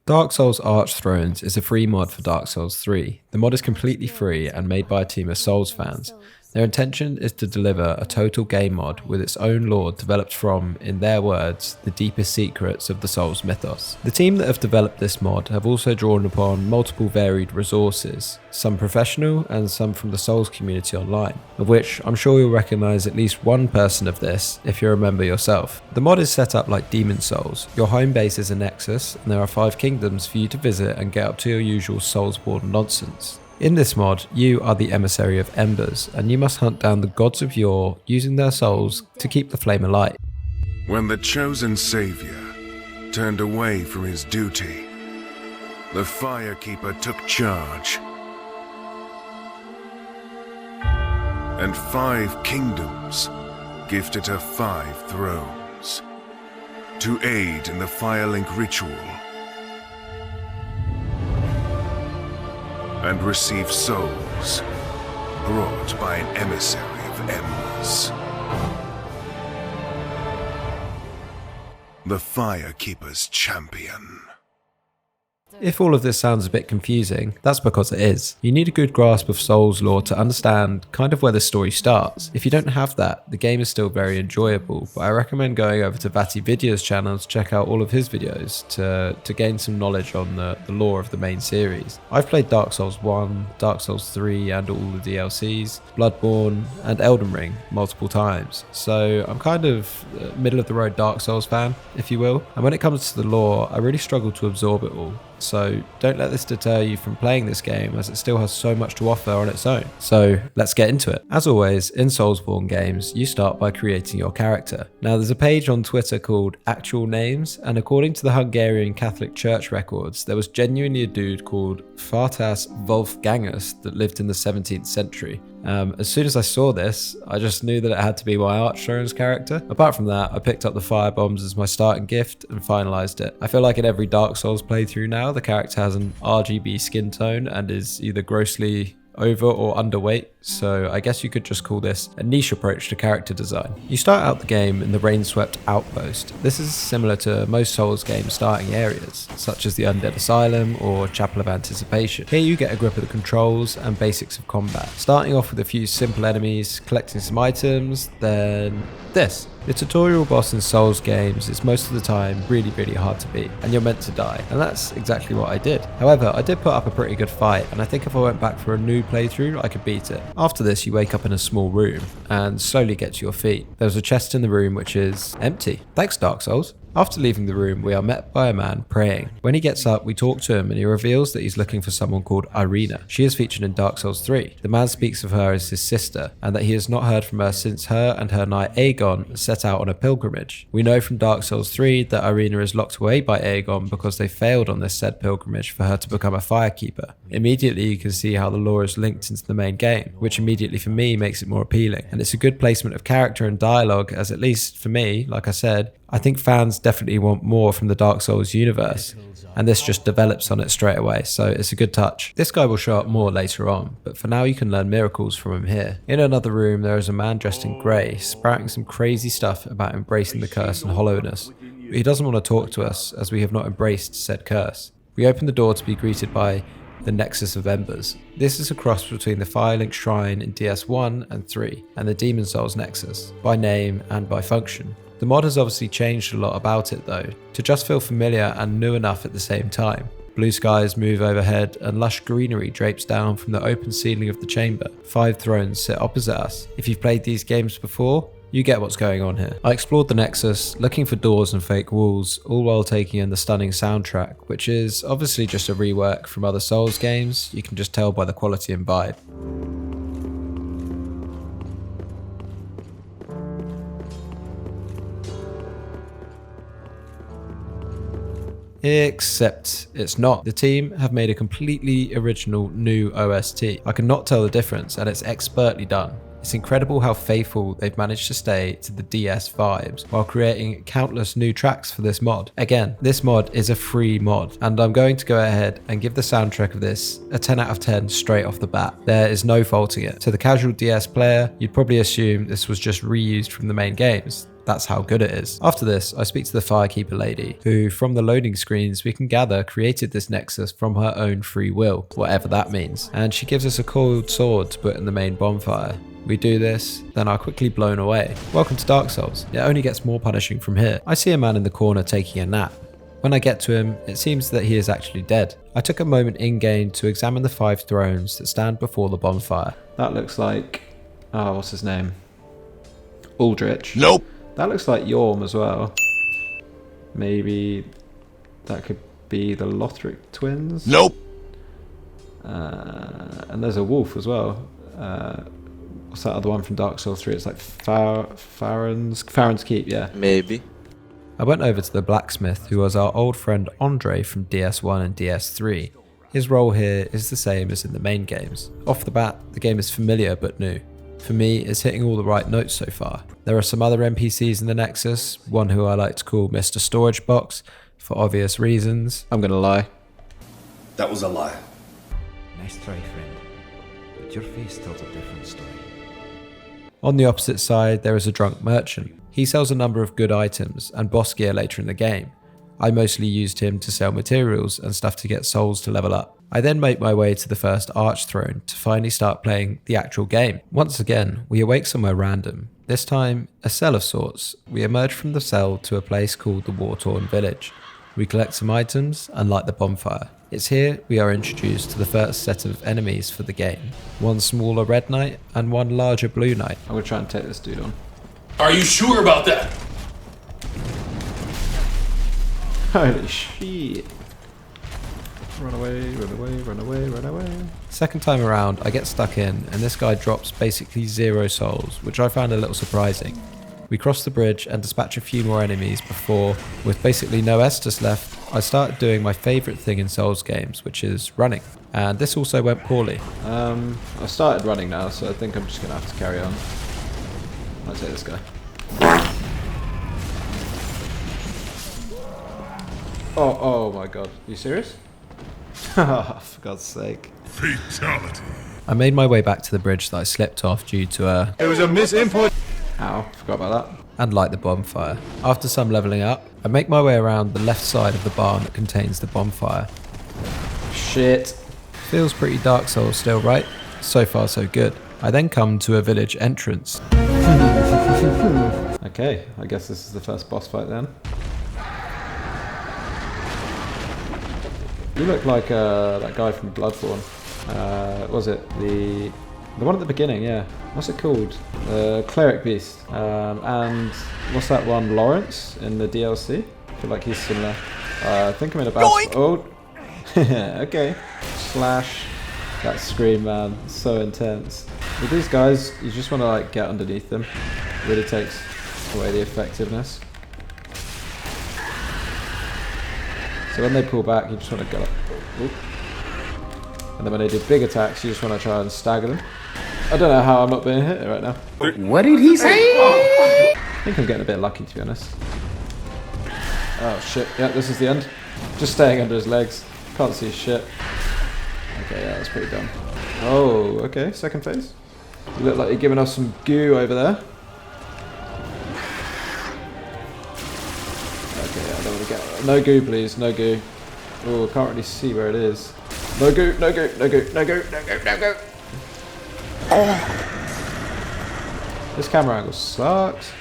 Dark Souls Archthrones is a free mod for Dark Souls 3. The mod is completely free and made by a team of Souls fans. Their intention is to deliver a total game mod with its own lore developed from, in their words, the deepest secrets of the Souls mythos. The team that have developed this mod have also drawn upon multiple varied resources, some professional and some from the Souls community online, of which I'm sure you'll recognise at least one person of this if you're a member yourself. The mod is set up like Demon Souls. Your home base is a nexus and there are 5 kingdoms for you to visit and get up to your usual Soulsborne nonsense. In this mod, you are the emissary of Embers, and you must hunt down the gods of yore using their souls to keep the flame alight. When the chosen savior turned away from his duty, the Firekeeper took charge, and 5 kingdoms gifted her 5 thrones to aid in the Firelink ritual and receive souls brought by an emissary of Embers. The Firekeeper's champion. If all of this sounds a bit confusing, that's because it is. You need a good grasp of Souls lore to understand kind of where the story starts. If you don't have that, the game is still very enjoyable, but I recommend going over to Vatividya's channel to check out all of his videos to gain some knowledge on the lore of the main series. I've played Dark Souls 1, Dark Souls 3 and all the DLCs, Bloodborne and Elden Ring multiple times, so I'm kind of a middle of the road Dark Souls fan, if you will, and when it comes to the lore, I really struggle to absorb it all. So don't let this deter you from playing this game, as it still has so much to offer on its own. So let's get into it. As always, in Soulsborne games, you start by creating your character. Now there's a page on Twitter called Actual Names, and according to the Hungarian Catholic Church records, there was genuinely a dude called Fartas Wolfgangus that lived in the 17th century. As soon as I saw this, I just knew that it had to be my Archthrones character. Apart from that, I picked up the fire bombs as my starting gift and finalised it. I feel like in every Dark Souls playthrough now, the character has an RGB skin tone and is either grossly over or underweight, so I guess you could just call this a niche approach to character design. You start out the game in the rain-swept outpost. This is similar to most Souls games starting areas, such as the Undead Asylum or Chapel of Anticipation. Here you get a grip of the controls and basics of combat, starting off with a few simple enemies, collecting some items, then this. The tutorial boss in Souls games is most of the time really hard to beat, and you're meant to die, and that's exactly what I did. However, I did put up a pretty good fight, and I think if I went back for a new playthrough, I could beat it. After this, you wake up in a small room, and slowly get to your feet. There's a chest in the room which is empty. Thanks, Dark Souls. After leaving the room, we are met by a man praying. When he gets up, we talk to him and he reveals that he's looking for someone called Irina. She is featured in Dark Souls 3. The man speaks of her as his sister and that he has not heard from her since her and her knight Aegon set out on a pilgrimage. We know from Dark Souls 3 that Irina is locked away by Aegon because they failed on this said pilgrimage for her to become a Firekeeper. Immediately you can see how the lore is linked into the main game, which immediately for me makes it more appealing. And it's a good placement of character and dialogue, as at least for me, like I said, I think fans definitely want more from the Dark Souls universe, and this just develops on it straight away, so it's a good touch. This guy will show up more later on, but for now you can learn miracles from him here. In another room there is a man dressed in grey, spouting some crazy stuff about embracing the curse and hollowness, but he doesn't want to talk to us as we have not embraced said curse. We open the door to be greeted by the Nexus of Embers. This is a cross between the Firelink Shrine in DS1 and 3 and the Demon Souls Nexus, by name and by function. The mod has obviously changed a lot about it though, to just feel familiar and new enough at the same time. Blue skies move overhead and lush greenery drapes down from the open ceiling of the chamber. 5 thrones sit opposite us. If you've played these games before, you get what's going on here. I explored the Nexus, looking for doors and fake walls, all while taking in the stunning soundtrack, which is obviously just a rework from other Souls games. You can just tell by the quality and vibe. Except it's not. The team have made a completely original new OST. I cannot tell the difference, and it's expertly done. It's incredible how faithful they've managed to stay to the DS vibes while creating countless new tracks for this mod. Again, this mod is a free mod, and I'm going to go ahead and give the soundtrack of this a 10 out of 10 straight off the bat. There is no faulting it. To the casual DS player, you'd probably assume this was just reused from the main games. That's how good it is. After this, I speak to the Firekeeper lady, who, from the loading screens we can gather, created this nexus from her own free will, whatever that means. And she gives us a coiled sword to put in the main bonfire. We do this, then are quickly blown away. Welcome to Dark Souls. It only gets more punishing from here. I see a man in the corner taking a nap. When I get to him, it seems that he is actually dead. I took a moment in-game to examine the 5 thrones that stand before the bonfire. That looks like... oh, what's his name? Aldrich. Nope. That looks like Yorm as well. Maybe that could be the Lothric twins? Nope. And there's a wolf as well. What's that other one from Dark Souls 3? It's like Farron's Keep, yeah. Maybe. I went over to the blacksmith, who was our old friend Andre from DS1 and DS3. His role here is the same as in the main games. Off the bat, the game is familiar but new. For me, it's hitting all the right notes so far. There are some other NPCs in the Nexus, one who I like to call Mr. Storage Box, for obvious reasons. I'm gonna lie. That was a lie. Nice try, friend. But your face tells a different story. On the opposite side, there is a drunk merchant. He sells a number of good items and boss gear later in the game. I mostly used him to sell materials and stuff to get souls to level up. I then make my way to the first Archthrone to finally start playing the actual game. Once again, we awake somewhere random. This time, a cell of sorts. We emerge from the cell to a place called the War-Torn Village. We collect some items and light the bonfire. It's here we are introduced to the first set of enemies for the game. One smaller red knight and one larger blue knight. I'm gonna try and take this dude on. Are you sure about that? Holy shit. Run away, run away, run away, run away. Second time around, I get stuck in, and this guy drops basically 0 souls, which I found a little surprising. We cross the bridge and dispatch a few more enemies before, with basically no Estus left, I started doing my favourite thing in Souls games, which is running. And this also went poorly. I've started running now, so I think I'm just going to have to carry on. I'll take this guy. Oh my god. Are you serious? For God's sake. Fatality. I made my way back to the bridge that I slipped off due to a... It was a misinput. Ow, forgot about that. And light the bonfire. After some leveling up, I make my way around the left side of the barn that contains the bonfire. Shit. Feels pretty Dark Souls still, right? So far so good. I then come to a village entrance. Okay, I guess this is the first boss fight then. You look like that guy from Bloodborne. Was it the one at the beginning? Yeah. What's it called? The Cleric Beast. And what's that one? Lawrence in the DLC. I feel like he's similar. I think I'm in a bad. Oh. Okay. Slash. That scream, man. So intense. With these guys, you just want to like get underneath them. It really takes away the effectiveness. So when they pull back, you just want to go up. Oop. And then when they do big attacks, you just want to try and stagger them. I don't know how I'm not being hit right now. What did he say? I think I'm getting a bit lucky, to be honest. Oh shit, yeah, this is the end. Just staying under his legs. Can't see shit. Okay, yeah, that's pretty dumb. Oh, okay, second phase. You look like you're giving us some goo over there. Okay, yeah, I don't want to get... No goo, please, no goo. Oh, I can't really see where it is. No goo, no goo, no goo, no goo, no goo, no goo. This camera angle sucks.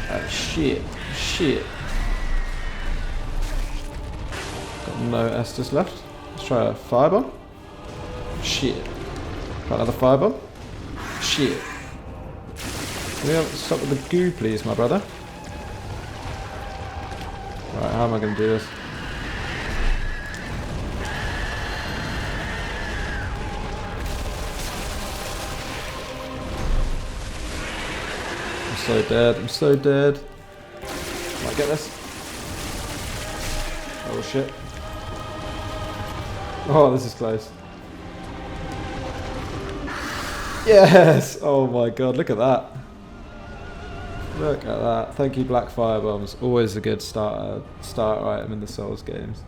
Oh, shit, shit. Got no Estus left. Let's try a firebomb. Shit. Try another firebomb. Shit. Can we stop with the goo, please, my brother? Right, how am I going to do this? I'm so dead. I'm so dead. Might get this. Oh shit. Oh, this is close. Yes! Oh my god, look at that. Look at that. Thank you, Black Firebombs. Always a good starter item in the Souls games.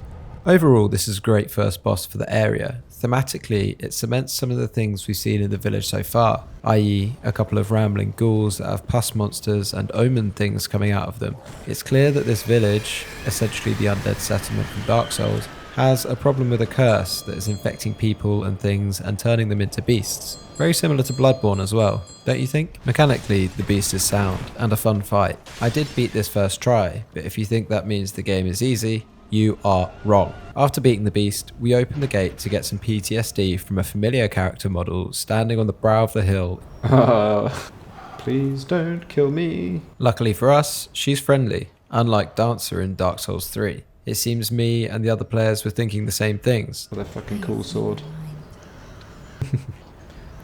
Overall, this is a great first boss for the area. Thematically, it cements some of the things we've seen in the village so far, i.e. a couple of rambling ghouls that have pus monsters and omen things coming out of them. It's clear that this village, essentially the undead settlement from Dark Souls, has a problem with a curse that is infecting people and things and turning them into beasts. Very similar to Bloodborne as well, don't you think? Mechanically, the beast is sound and a fun fight. I did beat this first try, but if you think that means the game is easy, you are wrong. After beating the beast, we open the gate to get some PTSD from a familiar character model standing on the brow of the hill. Please don't kill me. Luckily for us, she's friendly, unlike Dancer in Dark Souls 3. It seems me and the other players were thinking the same things. What a fucking cool sword.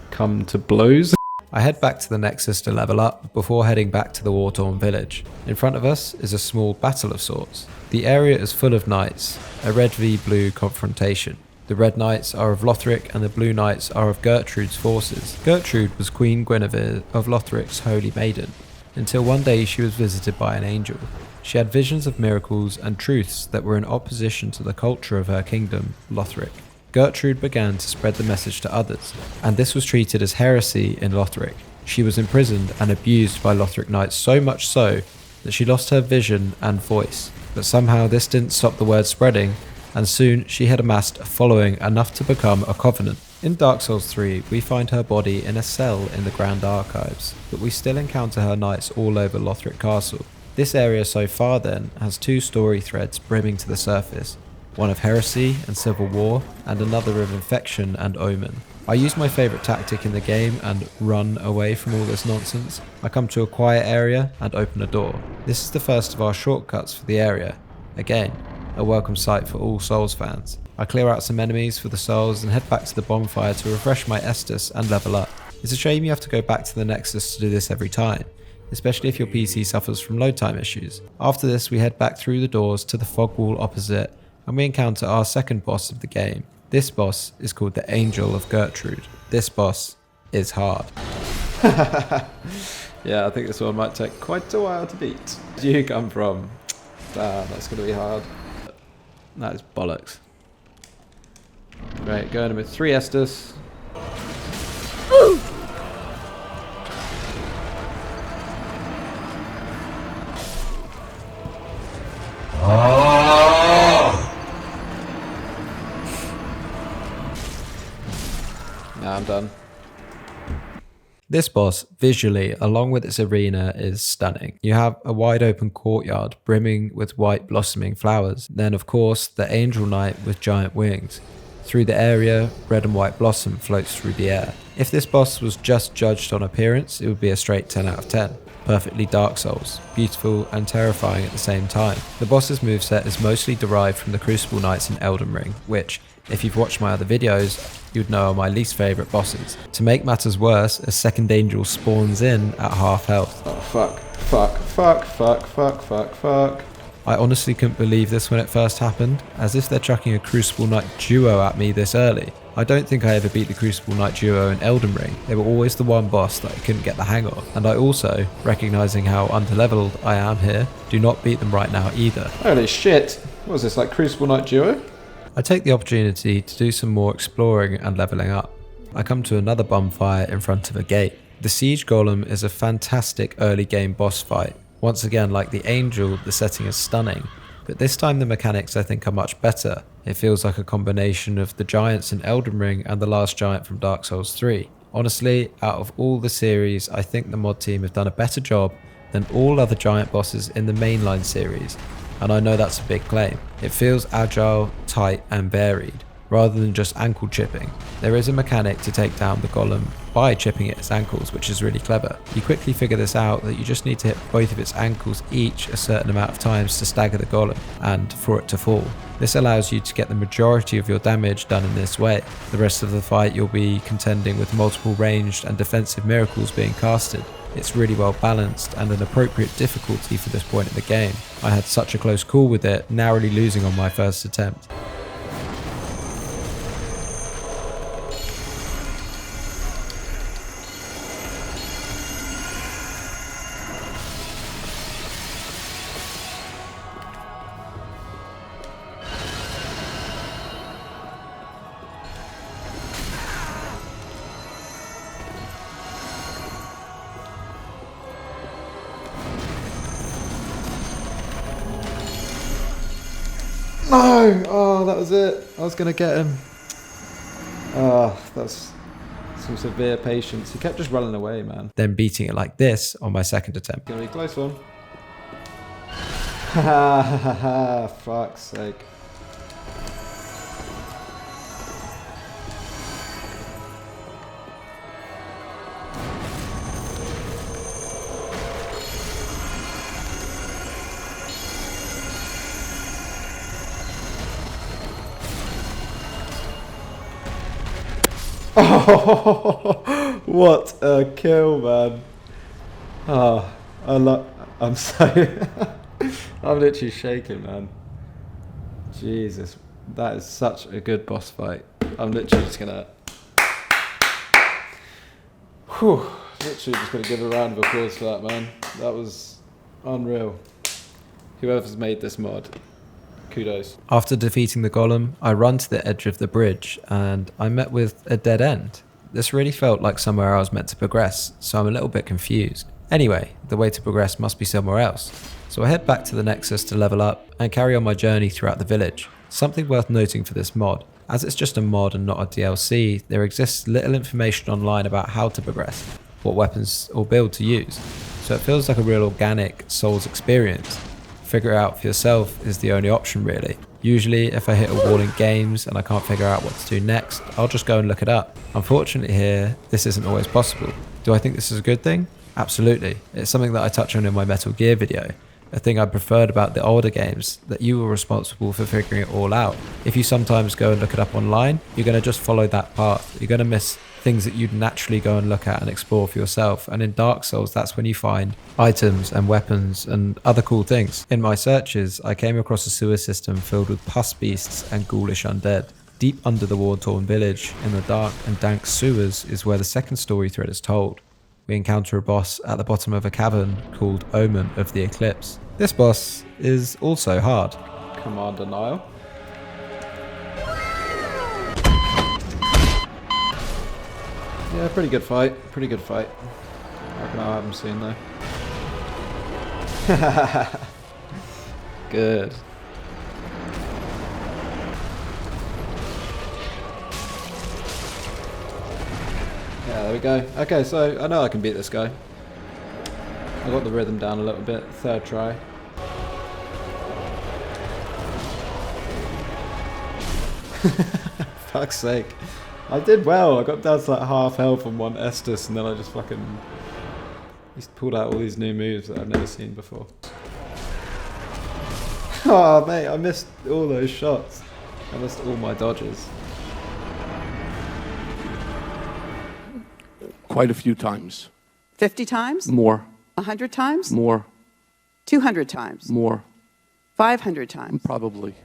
Come to blows. I head back to the Nexus to level up before heading back to the war-torn village. In front of us is a small battle of sorts. The area is full of knights, a red v blue confrontation. The red knights are of Lothric and the blue knights are of Gertrude's forces. Gertrude was Queen Guinevere of Lothric's holy maiden, until one day she was visited by an angel. She had visions of miracles and truths that were in opposition to the culture of her kingdom, Lothric. Gertrude began to spread the message to others, and this was treated as heresy in Lothric. She was imprisoned and abused by Lothric knights so much so that she lost her vision and voice. But somehow this didn't stop the word spreading, and soon she had amassed a following enough to become a covenant. In Dark Souls 3, we find her body in a cell in the Grand Archives, but we still encounter her knights all over Lothric Castle. This area so far then has two story threads brimming to the surface, one of heresy and civil war, and another of infection and omen. I use my favourite tactic in the game and run away from all this nonsense. I come to a quiet area and open a door. This is the first of our shortcuts for the area. Again, a welcome sight for all Souls fans. I clear out some enemies for the souls and head back to the bonfire to refresh my Estus and level up. It's a shame you have to go back to the Nexus to do this every time, especially if your PC suffers from load time issues. After this, we head back through the doors to the fog wall opposite and we encounter our second boss of the game. This boss is called the Angel of Gertrude. This boss is hard. Yeah, I think this one might take quite a while to beat. Where do you come from? That's going to be hard. That is bollocks. Right, going in with 3 Estus. Nah, I'm done. This boss, visually, along with its arena, is stunning. You have a wide open courtyard brimming with white blossoming flowers. Then, of course, the Angel Knight with giant wings. Through the area, red and white blossom floats through the air. If this boss was just judged on appearance, it would be a straight 10 out of 10. Perfectly Dark Souls, beautiful and terrifying at the same time. The boss's moveset is mostly derived from the Crucible Knights in Elden Ring, which, if you've watched my other videos, you'd know are my least favourite bosses. To make matters worse, a second angel spawns in at half health. Oh, fuck. Fuck, fuck, fuck, fuck, fuck, fuck. I honestly couldn't believe this when it first happened, as if they're chucking a Crucible Knight duo at me this early. I don't think I ever beat the Crucible Knight duo in Elden Ring. They were always the one boss that I couldn't get the hang of. And I also, recognising how underleveled I am here, do not beat them right now either. Holy shit. What is this, like Crucible Knight duo? I take the opportunity to do some more exploring and levelling up. I come to another bonfire in front of a gate. The Siege Golem is a fantastic early game boss fight. Once again, like the Angel, the setting is stunning, but this time the mechanics I think are much better. It feels like a combination of the giants in Elden Ring and the last giant from Dark Souls 3. Honestly, out of all the series, I think the mod team have done a better job than all other giant bosses in the mainline series, and I know that's a big claim. It feels agile, tight and varied, rather than just ankle chipping. There is a mechanic to take down the golem by chipping its ankles, which is really clever. You quickly figure this out, that you just need to hit both of its ankles each a certain amount of times to stagger the golem and for it to fall. This allows you to get the majority of your damage done in this way. The rest of the fight you'll be contending with multiple ranged and defensive miracles being casted. It's really well balanced and an appropriate difficulty for this point in the game. I had such a close call with it, narrowly losing on my first attempt. No! Oh, that was it. I was going to get him. Oh, that's some severe patience. He kept just running away, man. Then beating it like this on my second attempt. Gonna be a close one. Ha ha ha ha, fuck's sake. Oh, what a kill, man. Oh, I'm so... I'm literally shaking, man. Jesus, that is such a good boss fight. I'm literally just gonna... Whew, literally just gonna give a round of applause for that, man. That was unreal. Whoever's made this mod, kudos. After defeating the Golem, I run to the edge of the bridge and I met with a dead end. This really felt like somewhere I was meant to progress, so I'm a little bit confused. Anyway, the way to progress must be somewhere else. So I head back to the nexus to level up and carry on my journey throughout the village. Something worth noting for this mod, as it's just a mod and not a DLC, there exists little information online about how to progress, what weapons or build to use. So it feels like a real organic Souls experience. Figure it out for yourself is the only option really. Usually if I hit a wall in games and I can't figure out what to do next, I'll just go and look it up. Unfortunately here, this isn't always possible. Do I think this is a good thing? Absolutely. It's something that I touch on in my Metal Gear video. A thing I preferred about the older games, that you were responsible for figuring it all out. If you sometimes go and look it up online, you're going to just follow that path. You're going to miss things that you'd naturally go and look at and explore for yourself. And in Dark Souls, that's when you find items and weapons and other cool things. In my searches, I came across a sewer system filled with pus beasts and ghoulish undead. Deep under the war-torn village, in the dark and dank sewers, is where the second story thread is told. We encounter a boss at the bottom of a cavern called Omen of the Eclipse. This boss is also hard. Command denial. Yeah, pretty good fight. Pretty good fight. I reckon I'll have him soon though. Good. Yeah, there we go. Okay, so I know I can beat this guy. I got the rhythm down a little bit. Third try. Fuck's sake. I did well. I got down to like half health on one Estus and then I just fucking... He's pulled out all these new moves that I've never seen before. Oh mate, I missed all those shots. I missed all my dodges. Quite a few times. 50 times? More. 100 times? More. 200 times? More. 500 times? Probably.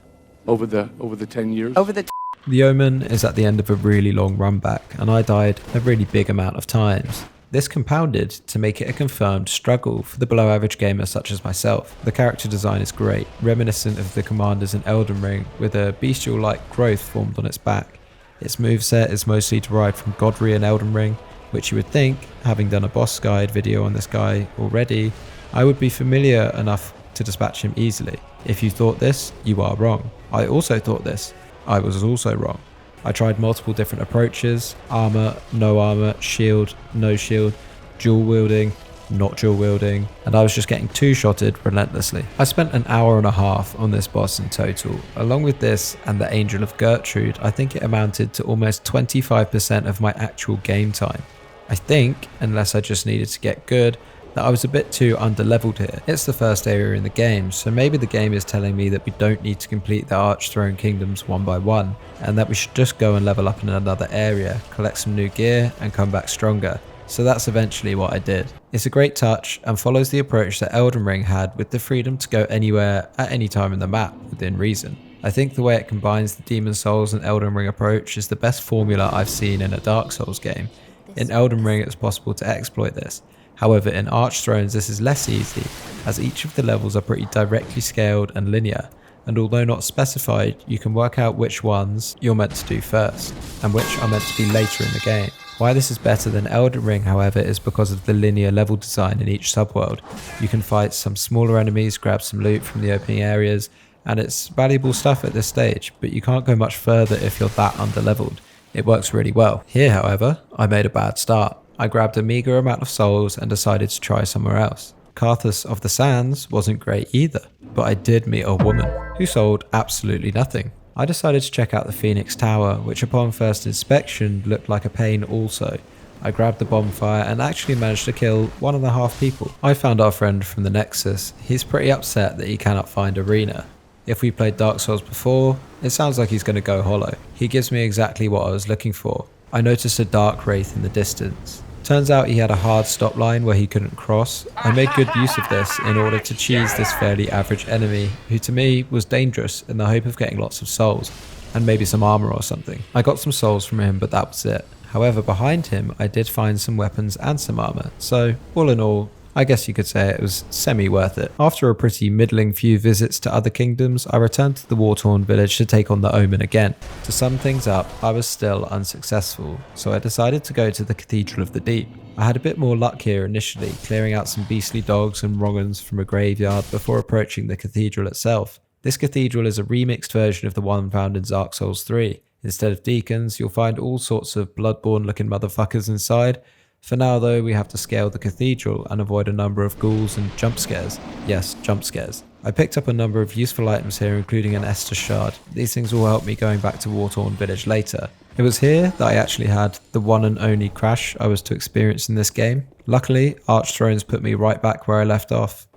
Over the 10 years. Over the The Omen is at the end of a really long run back, and I died a really big amount of times. This compounded to make it a confirmed struggle for the below average gamer such as myself. The character design is great, reminiscent of the commanders in Elden Ring, with a bestial-like growth formed on its back. Its moveset is mostly derived from Godry in Elden Ring, which you would think, having done a boss guide video on this guy already, I would be familiar enough to dispatch him easily. If you thought this, you are wrong. I also thought this. I was also wrong. I tried multiple different approaches: armor, no armor, shield, no shield, dual wielding, not dual wielding, and I was just getting two-shotted relentlessly. I spent an hour and a half on this boss in total. Along with this and the Angel of Gertrude, I think it amounted to almost 25% of my actual game time. I think, unless I just needed to get good, that I was a bit too underleveled here. It's the first area in the game, so maybe the game is telling me that we don't need to complete the Archthrone kingdoms one by one, and that we should just go and level up in another area, collect some new gear, and come back stronger. So that's eventually what I did. It's a great touch and follows the approach that Elden Ring had, with the freedom to go anywhere at any time in the map within reason. I think the way it combines the Demon Souls and Elden Ring approach is the best formula I've seen in a Dark Souls game. In Elden Ring it's possible to exploit this. However, in Archthrones this is less easy, as each of the levels are pretty directly scaled and linear, and although not specified, you can work out which ones you're meant to do first, and which are meant to be later in the game. Why this is better than Elden Ring, however, is because of the linear level design in each subworld. You can fight some smaller enemies, grab some loot from the opening areas, and it's valuable stuff at this stage, but you can't go much further if you're that underleveled. It works really well. Here, however, I made a bad start. I grabbed a meager amount of souls and decided to try somewhere else. Carthus of the Sands wasn't great either, but I did meet a woman who sold absolutely nothing. I decided to check out the Phoenix Tower, which upon first inspection looked like a pain also. I grabbed the bonfire and actually managed to kill 1.5 people. I found our friend from the Nexus. He's pretty upset that he cannot find Arena. If we played Dark Souls before, it sounds like he's going to go hollow. He gives me exactly what I was looking for. I noticed a dark wraith in the distance. Turns out he had a hard stop line where he couldn't cross. I made good use of this in order to cheese this fairly average enemy, who to me was dangerous, in the hope of getting lots of souls, and maybe some armor or something. I got some souls from him, but that was it. However, behind him I did find some weapons and some armor, so all in all, I guess you could say it was semi-worth it. After a pretty middling few visits to other kingdoms, I returned to the war-torn village to take on the Omen again. To sum things up, I was still unsuccessful, so I decided to go to the Cathedral of the Deep. I had a bit more luck here initially, clearing out some beastly dogs and wrong'uns from a graveyard before approaching the cathedral itself. This cathedral is a remixed version of the one found in Dark Souls 3. Instead of deacons, you'll find all sorts of bloodborne-looking motherfuckers inside. For now though, we have to scale the cathedral and avoid a number of ghouls and jump scares. Yes, jump scares. I picked up a number of useful items here, including an Estus shard. These things will help me going back to War-torn Village later. It was here that I actually had the one and only crash I was to experience in this game. Luckily, Archthrones put me right back where I left off.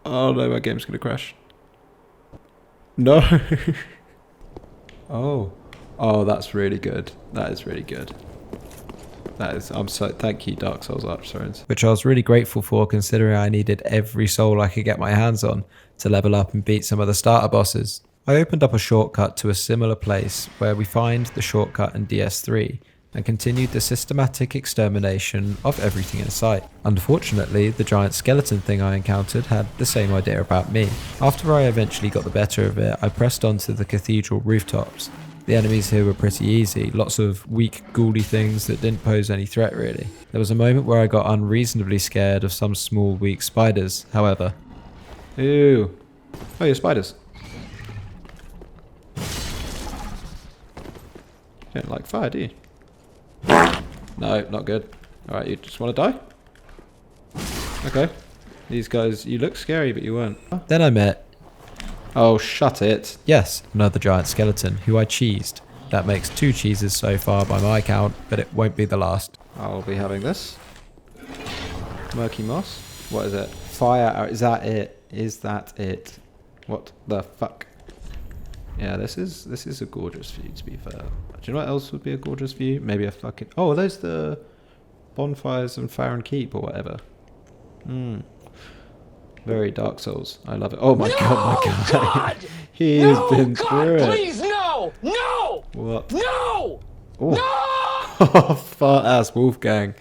Oh no, my game's gonna crash. No. Oh, that's really good. That is really good. Thank you, Dark Souls Archthrones. Which I was really grateful for, considering I needed every soul I could get my hands on to level up and beat some of the starter bosses. I opened up a shortcut to a similar place where we find the shortcut in DS3 and continued the systematic extermination of everything in sight. Unfortunately, the giant skeleton thing I encountered had the same idea about me. After I eventually got the better of it, I pressed on to the cathedral rooftops. The enemies here were pretty easy, lots of weak, ghouly things that didn't pose any threat really. There was a moment where I got unreasonably scared of some small, weak spiders, however. Ew. Oh, you're spiders. You don't like fire, do you? No, not good. Alright, you just want to die? Okay. These guys, you look scary, but you weren't. Then I met... Oh, shut it. Yes, another giant skeleton, who I cheesed. That makes 2 cheeses so far by my count, but it won't be the last. I'll be having this. Murky moss. What is it? Fire arrow. Is that it? Is that it? What the fuck? Yeah, this is a gorgeous view, to be fair. Do you know what else would be a gorgeous view? Maybe a fucking... Oh, are those the bonfires and Farron Keep or whatever? Very Dark Souls. I love it. Oh my god, my god. He has been through it. Please, no! No! What? No! Oh. No! Fart ass Wolfgang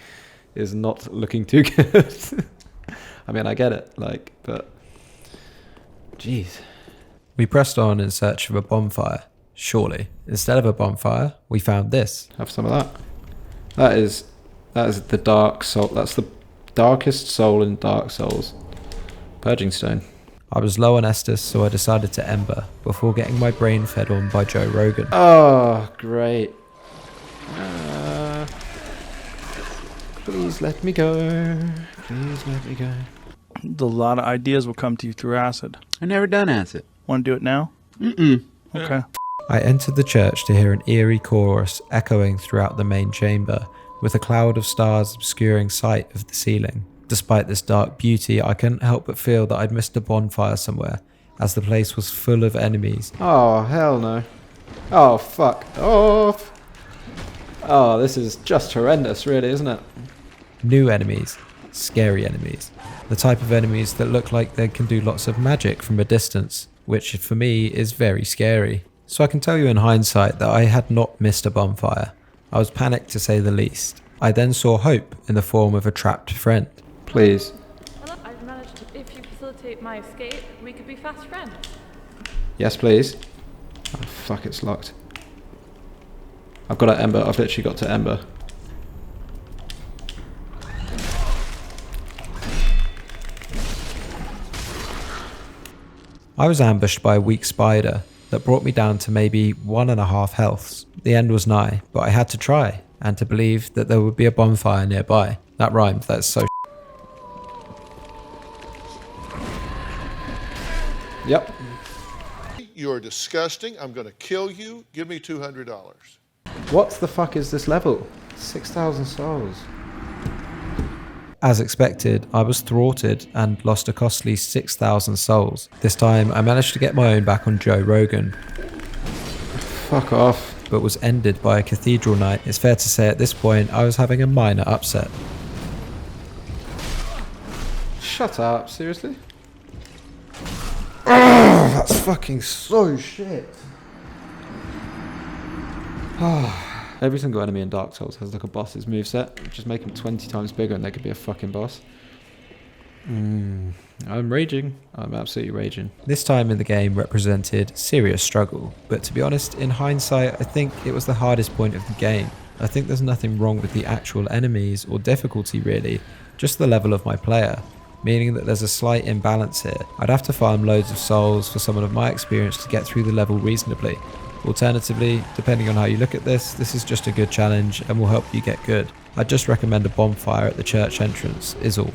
is not looking too good. I mean, I get it, like, but... Jeez. We pressed on in search of a bonfire. Surely, instead of a bonfire, we found this. Have some of that. That is the dark soul. That's the darkest soul in Dark Souls. Purging Stone. I was low on Estus, so I decided to Ember before getting my brain fed on by Joe Rogan. Oh, great. Please let me go. Please let me go. A lot of ideas will come to you through acid. I've never done acid. Want to do it now? Mm-mm. Okay. I entered the church to hear an eerie chorus echoing throughout the main chamber, with a cloud of stars obscuring sight of the ceiling. Despite this dark beauty, I couldn't help but feel that I'd missed a bonfire somewhere, as the place was full of enemies. Oh, hell no. Oh, fuck off. Oh, this is just horrendous, really, isn't it? New enemies. Scary enemies. The type of enemies that look like they can do lots of magic from a distance, which for me is very scary. So I can tell you in hindsight that I had not missed a bonfire. I was panicked to say the least. I then saw hope in the form of a trapped friend. Please. Hello, I've managed to, if you facilitate my escape, we could be fast friends. Yes, please. Oh, fuck, it's locked. I've got to Ember. I've literally got to Ember. I was ambushed by a weak spider that brought me down to maybe 1.5 healths. The end was nigh, but I had to try, and to believe that there would be a bonfire nearby. That rhymed, that's so Yep. You're disgusting. I'm going to kill you. Give me $200. What the fuck is this level? 6,000 souls. As expected, I was thwarted and lost a costly 6,000 souls. This time, I managed to get my own back on Joe Rogan, Fuck off. but was ended by a Cathedral night. It's fair to say at this point, I was having a minor upset. Shut up, seriously? Oh, that's fucking so shit. Every single enemy in Dark Souls has like a boss's moveset. Just make them 20 times bigger and they could be a fucking boss. I'm raging. I'm absolutely raging. This time in the game represented serious struggle, but to be honest, in hindsight, I think it was the hardest point of the game. I think there's nothing wrong with the actual enemies or difficulty really, just the level of my player, meaning that there's a slight imbalance here. I'd have to farm loads of souls for someone of my experience to get through the level reasonably. Alternatively, depending on how you look at this is just a good challenge and will help you get good. I'd just recommend a bonfire at the church entrance, is all.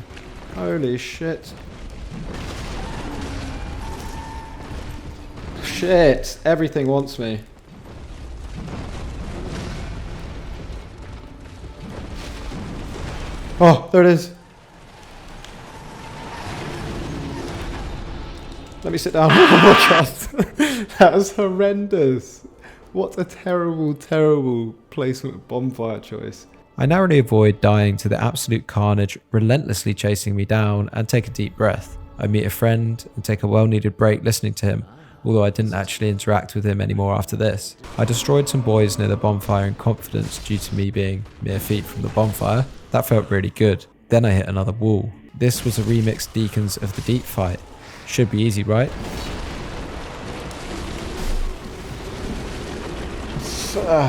Holy shit. Shit, everything wants me. Oh, there it is. Let me sit down. Oh my god. That was horrendous. What a terrible, terrible placement of bonfire choice. I narrowly avoid dying to the absolute carnage relentlessly chasing me down and take a deep breath. I meet a friend and take a well-needed break listening to him, although I didn't actually interact with him anymore after this. I destroyed some boys near the bonfire in confidence due to me being mere feet from the bonfire. That felt really good. Then I hit another wall. This was a remixed Deacons of the Deep fight. Should be easy, right?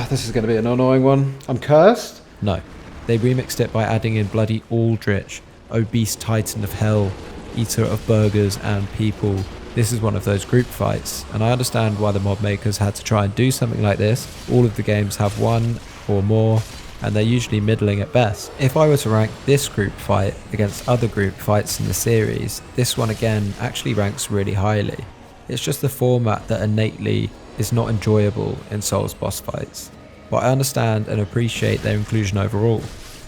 This is going to be an annoying one. I'm cursed? No. They remixed it by adding in bloody Aldrich, obese titan of hell, eater of burgers and people. This is one of those group fights, and I understand why the mod makers had to try and do something like this. All of the games have one or more, and they're usually middling at best. If I were to rank this group fight against other group fights in the series, this one again actually ranks really highly. It's just the format that innately is not enjoyable in Souls boss fights, but I understand and appreciate their inclusion overall.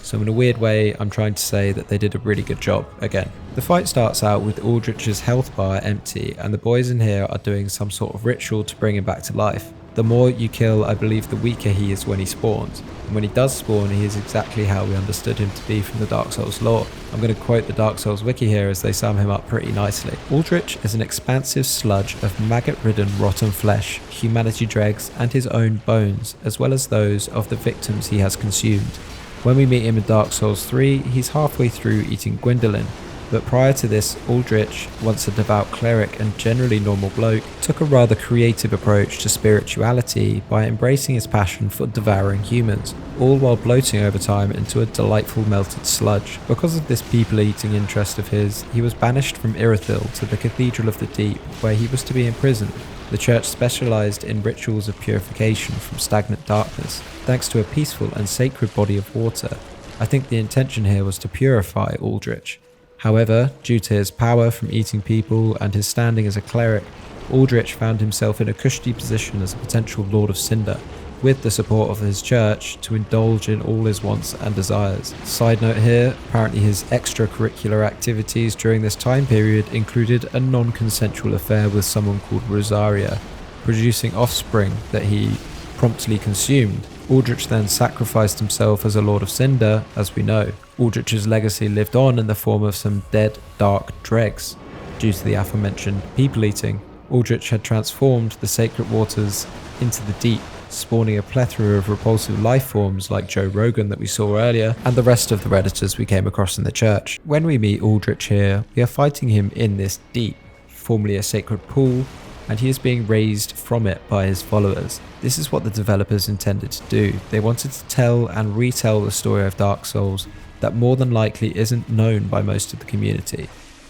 So in a weird way, I'm trying to say that they did a really good job again. The fight starts out with Aldrich's health bar empty, and the boys in here are doing some sort of ritual to bring him back to life. The more you kill, I believe the weaker he is when he spawns. And when he does spawn, he is exactly how we understood him to be from the Dark Souls lore. I'm going to quote the Dark Souls wiki here as they sum him up pretty nicely. Aldrich is an expansive sludge of maggot-ridden rotten flesh, humanity dregs, and his own bones, as well as those of the victims he has consumed. When we meet him in Dark Souls 3, he's halfway through eating Gwendolyn. But prior to this, Aldrich, once a devout cleric and generally normal bloke, took a rather creative approach to spirituality by embracing his passion for devouring humans, all while bloating over time into a delightful melted sludge. Because of this people-eating interest of his, he was banished from Irithyll to the Cathedral of the Deep, where he was to be imprisoned. The church specialised in rituals of purification from stagnant darkness, thanks to a peaceful and sacred body of water. I think the intention here was to purify Aldrich. However, due to his power from eating people and his standing as a cleric, Aldrich found himself in a cushy position as a potential Lord of Cinder, with the support of his church to indulge in all his wants and desires. Side note here, apparently his extracurricular activities during this time period included a non-consensual affair with someone called Rosaria, producing offspring that he promptly consumed. Aldrich then sacrificed himself as a Lord of Cinder, as we know. Aldrich's legacy lived on in the form of some dead, dark dregs. Due to the aforementioned people-eating, Aldrich had transformed the sacred waters into the deep, spawning a plethora of repulsive life forms like Joe Rogan that we saw earlier, and the rest of the Redditors we came across in the church. When we meet Aldrich here, we are fighting him in this deep, formerly a sacred pool, and he is being raised from it by his followers. This is what the developers intended to do. They wanted to tell and retell the story of Dark Souls that more than likely isn't known by most of the community,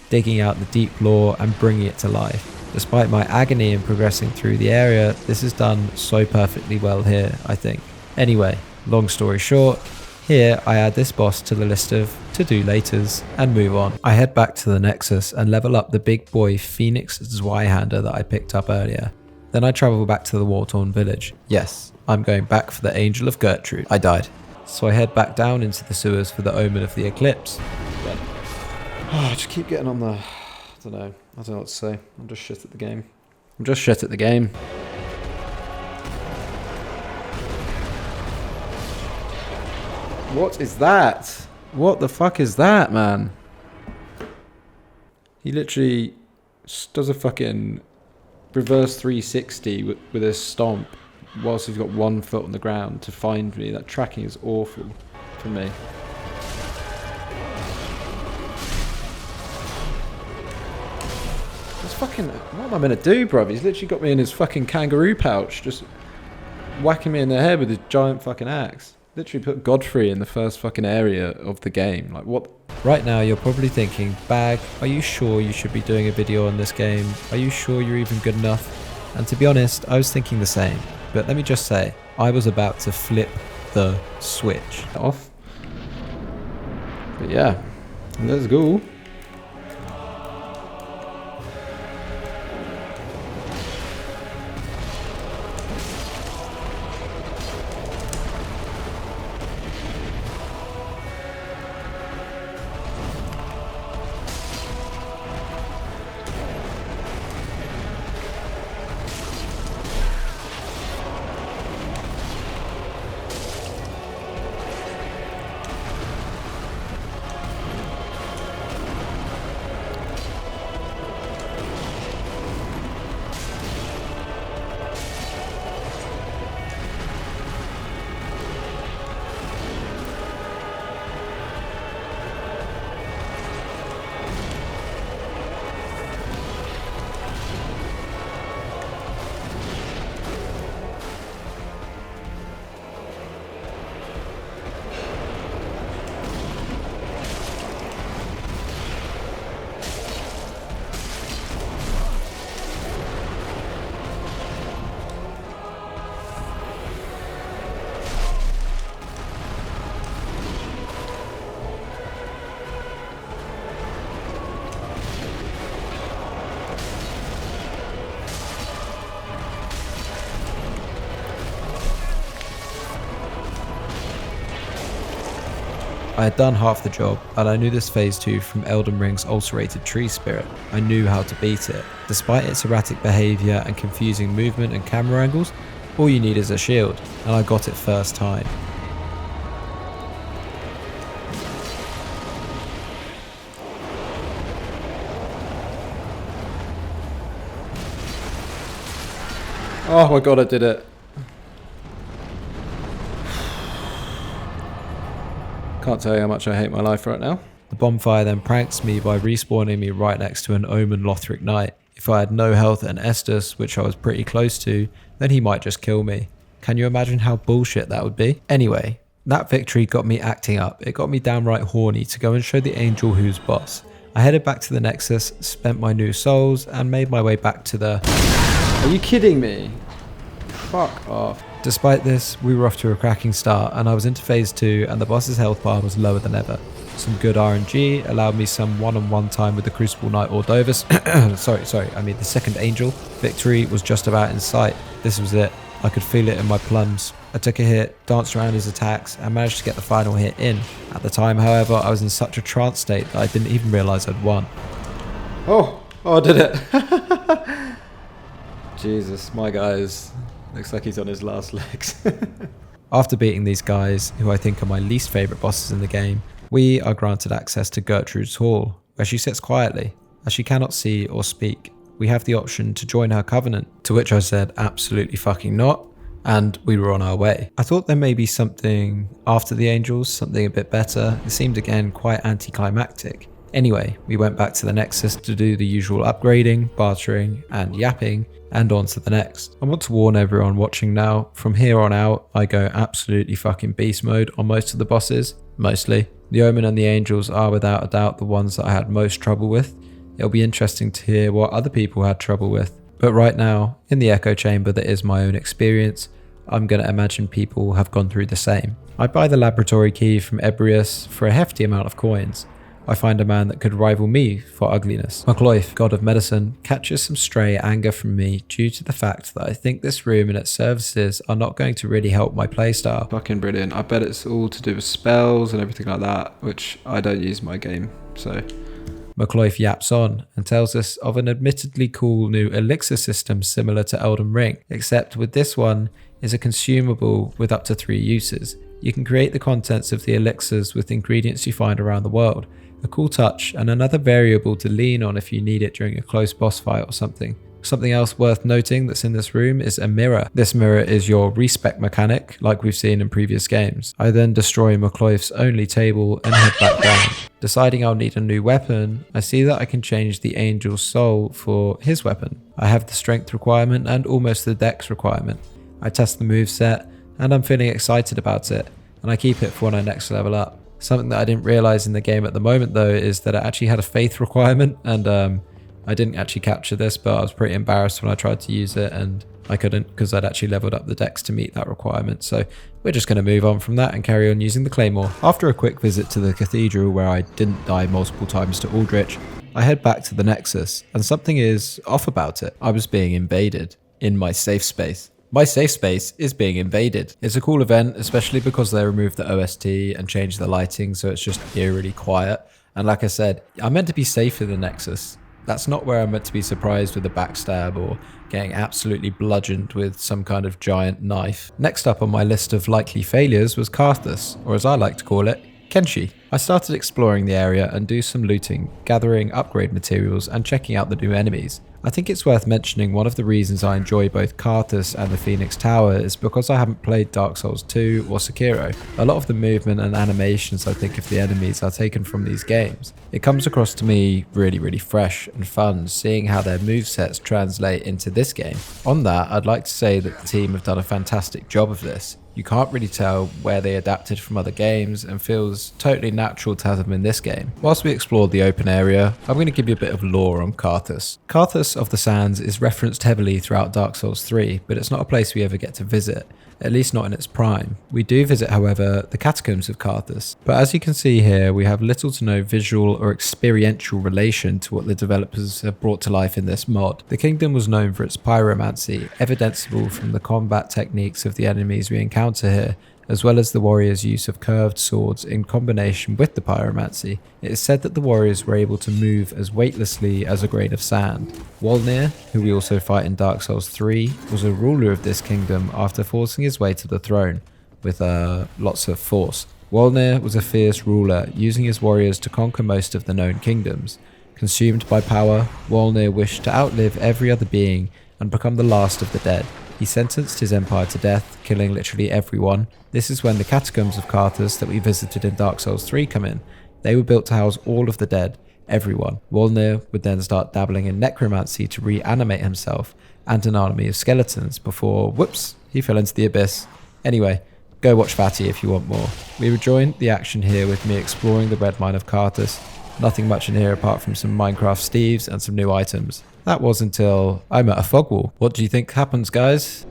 digging out the deep lore and bringing it to life. Despite my agony in progressing through the area, this is done so perfectly well here, I think. Anyway, long story short, here I add this boss to the list of to-do laters and move on. I head back to the Nexus and level up the big boy Phoenix Zweihander that I picked up earlier. Then I travel back to the war-torn village. Yes, I'm going back for the Angel of Gertrude. I died. So I head back down into the sewers for the Omen of the Eclipse. But, I just keep getting on the... I don't know what to say. I'm just shit at the game. I'm just shit at the game. What is that? What the fuck is that, man? He literally does a fucking reverse 360 with a stomp whilst he's got 1 foot on the ground to find me. That tracking is awful for me. That's fucking... What am I meant to do, bruv? He's literally got me in his fucking kangaroo pouch, just whacking me in the head with his giant fucking axe. Literally put Godfrey in the first fucking area of the game. Like, what? Right now, you're probably thinking, Bag, are you sure you should be doing a video on this game? Are you sure you're even good enough? And to be honest, I was thinking the same. But let me just say, I was about to flip the switch. Off. But yeah, let's go. I had done half the job, and I knew this phase 2 from Elden Ring's ulcerated tree spirit. I knew how to beat it. Despite its erratic behaviour and confusing movement and camera angles, all you need is a shield, and I got it first time. Oh my god, I did it. Can't tell you how much I hate my life right now. The bonfire then pranks me by respawning me right next to an Omen Lothric Knight. If I had no health and Estus, which I was pretty close to, then he might just kill me. Can you imagine how bullshit that would be? Anyway, that victory got me acting up. It got me downright horny to go and show the angel who's boss. I headed back to the Nexus, spent my new souls, and made my way back to the... Are you kidding me? Fuck off. Despite this, we were off to a cracking start, and I was into phase 2 and the boss's health bar was lower than ever. Some good RNG allowed me some one-on-one time with the Crucible Knight Ordovus. I mean the second angel. Victory was just about in sight. This was it. I could feel it in my plums. I took a hit, danced around his attacks, and managed to get the final hit in. At the time, however, I was in such a trance state that I didn't even realise I'd won. Oh, I did it. Jesus, my guys. Looks like he's on his last legs. After beating these guys, who I think are my least favourite bosses in the game, we are granted access to Gertrude's Hall, where she sits quietly. As she cannot see or speak, we have the option to join her covenant, to which I said absolutely fucking not, and we were on our way. I thought there may be something after the angels, something a bit better. It seemed again quite anticlimactic. Anyway, we went back to the Nexus to do the usual upgrading, bartering, and yapping, and on to the next. I want to warn everyone watching now, from here on out, I go absolutely fucking beast mode on most of the bosses, mostly. The Omen and the Angels are without a doubt the ones that I had most trouble with. It'll be interesting to hear what other people had trouble with. But right now, in the echo chamber that is my own experience, I'm going to imagine people have gone through the same. I buy the laboratory key from Ebrius for a hefty amount of coins. I find a man that could rival me for ugliness. Macloif, god of medicine, catches some stray anger from me due to the fact that I think this room and its services are not going to really help my playstyle. Fucking brilliant. I bet it's all to do with spells and everything like that, which I don't use in my game, so... Macloif yaps on and tells us of an admittedly cool new elixir system similar to Elden Ring, except with this one is a consumable with up to 3 uses. You can create the contents of the elixirs with ingredients you find around the world. A cool touch and another variable to lean on if you need it during a close boss fight or something. Something else worth noting that's in this room is a mirror. This mirror is your respec mechanic, like we've seen in previous games. I then destroy Macloif's only table and head back down. Deciding I'll need a new weapon, I see that I can change the Angel's Soul for his weapon. I have the strength requirement and almost the dex requirement. I test the moveset and I'm feeling excited about it, and I keep it for when I next level up. Something that I didn't realize in the game at the moment though is that it actually had a faith requirement, and I didn't actually capture this, but I was pretty embarrassed when I tried to use it and I couldn't because I'd actually leveled up the dex to meet that requirement. So we're just going to move on from that and carry on using the claymore. After a quick visit to the cathedral where I didn't die multiple times to Aldrich, I head back to the nexus, and something is off about it. I was being invaded in my safe space. My safe space is being invaded. It's a cool event, especially because they removed the OST and changed the lighting, so it's just eerily quiet. And like I said, I'm meant to be safe in the Nexus. That's not where I'm meant to be surprised with a backstab or getting absolutely bludgeoned with some kind of giant knife. Next up on my list of likely failures was Carthus, or as I like to call it, Kenshi. I started exploring the area and do some looting, gathering upgrade materials and checking out the new enemies. I think it's worth mentioning one of the reasons I enjoy both Carthus and the Phoenix Tower is because I haven't played Dark Souls 2 or Sekiro. A lot of the movement and animations I think of the enemies are taken from these games. It comes across to me really fresh and fun seeing how their movesets translate into this game. On that, I'd like to say that the team have done a fantastic job of this. You can't really tell where they adapted from other games and feels totally natural to have them in this game. Whilst we explore the open area, I'm going to give you a bit of lore on Carthus. Carthus of the Sands is referenced heavily throughout Dark Souls 3, but it's not a place we ever get to visit, at least not in its prime. We do visit, however, the catacombs of Carthus, but as you can see here, we have little to no visual or experiential relation to what the developers have brought to life in this mod. The kingdom was known for its pyromancy, evidenceable from the combat techniques of the enemies we encounter here, as well as the warriors' use of curved swords in combination with the pyromancy. It is said that the warriors were able to move as weightlessly as a grain of sand. Wolnir, who we also fight in Dark Souls 3, was a ruler of this kingdom after forcing his way to the throne with lots of force. Wolnir was a fierce ruler, using his warriors to conquer most of the known kingdoms. Consumed by power, Wolnir wished to outlive every other being and become the last of the dead. He sentenced his empire to death, killing literally everyone. This is when the catacombs of Carthus that we visited in Dark Souls 3 come in. They were built to house all of the dead, everyone. Wolnir would then start dabbling in necromancy to reanimate himself and an army of skeletons before, whoops, he fell into the abyss. Anyway, go watch Fatty if you want more. We rejoined the action here with me exploring the red mine of Carthus. Nothing much in here apart from some Minecraft Steves and some new items. That was until I met a fog wall. What do you think happens, guys?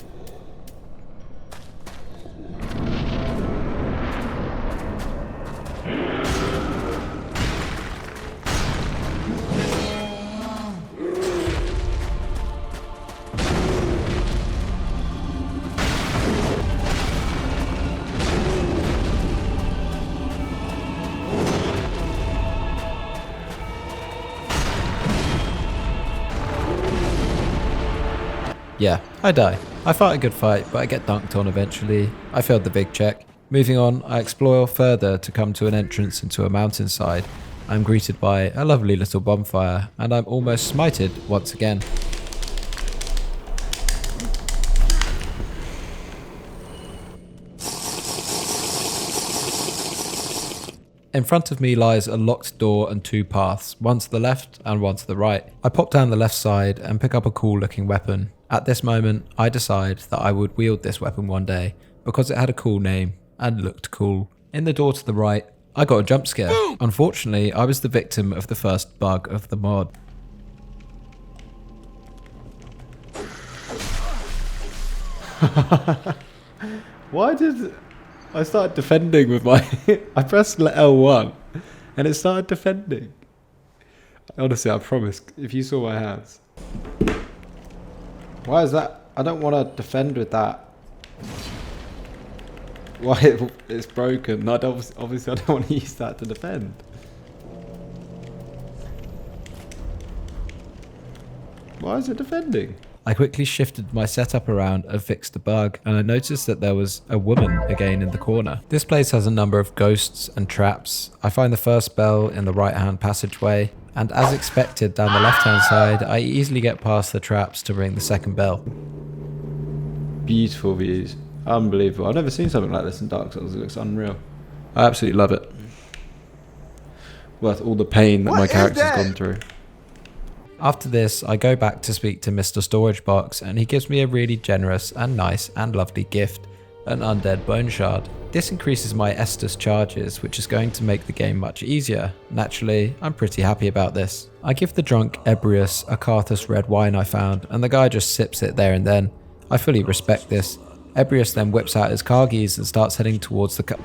Yeah, I die. I fight a good fight, but I get dunked on eventually. I failed the big check. Moving on, I explore further to come to an entrance into a mountainside. I'm greeted by a lovely little bonfire, and I'm almost smited once again. In front of me lies a locked door and 2 paths, one to the left and one to the right. I pop down the left side and pick up a cool looking weapon. At this moment, I decide that I would wield this weapon one day because it had a cool name and looked cool. In the door to the right, I got a jump scare. Unfortunately, I was the victim of the first bug of the mod. Why did I start defending with my... I pressed L1 and it started defending. Honestly, I promise, if you saw my hands. Why is that? I don't want to defend with that. Why it's broken. Obviously, I don't want to use that to defend. Why is it defending? I quickly shifted my setup around and fixed the bug, and I noticed that there was a woman again in the corner. This place has a number of ghosts and traps. I find the first bell in the right hand passageway, and as expected down the left hand side, I easily get past the traps to ring the second bell. Beautiful views. Unbelievable. I've never seen something like this in Dark Souls. It looks unreal. I absolutely love it. Worth all the pain that my character's gone through. After this, I go back to speak to Mr. Storage Box, and he gives me a really generous and nice and lovely gift, an undead bone shard. This increases my Estus charges, which is going to make the game much easier. Naturally, I'm pretty happy about this. I give the drunk Ebrius a Carthus red wine I found, and the guy just sips it there and then. I fully respect this. Ebrius then whips out his cargies and starts heading towards the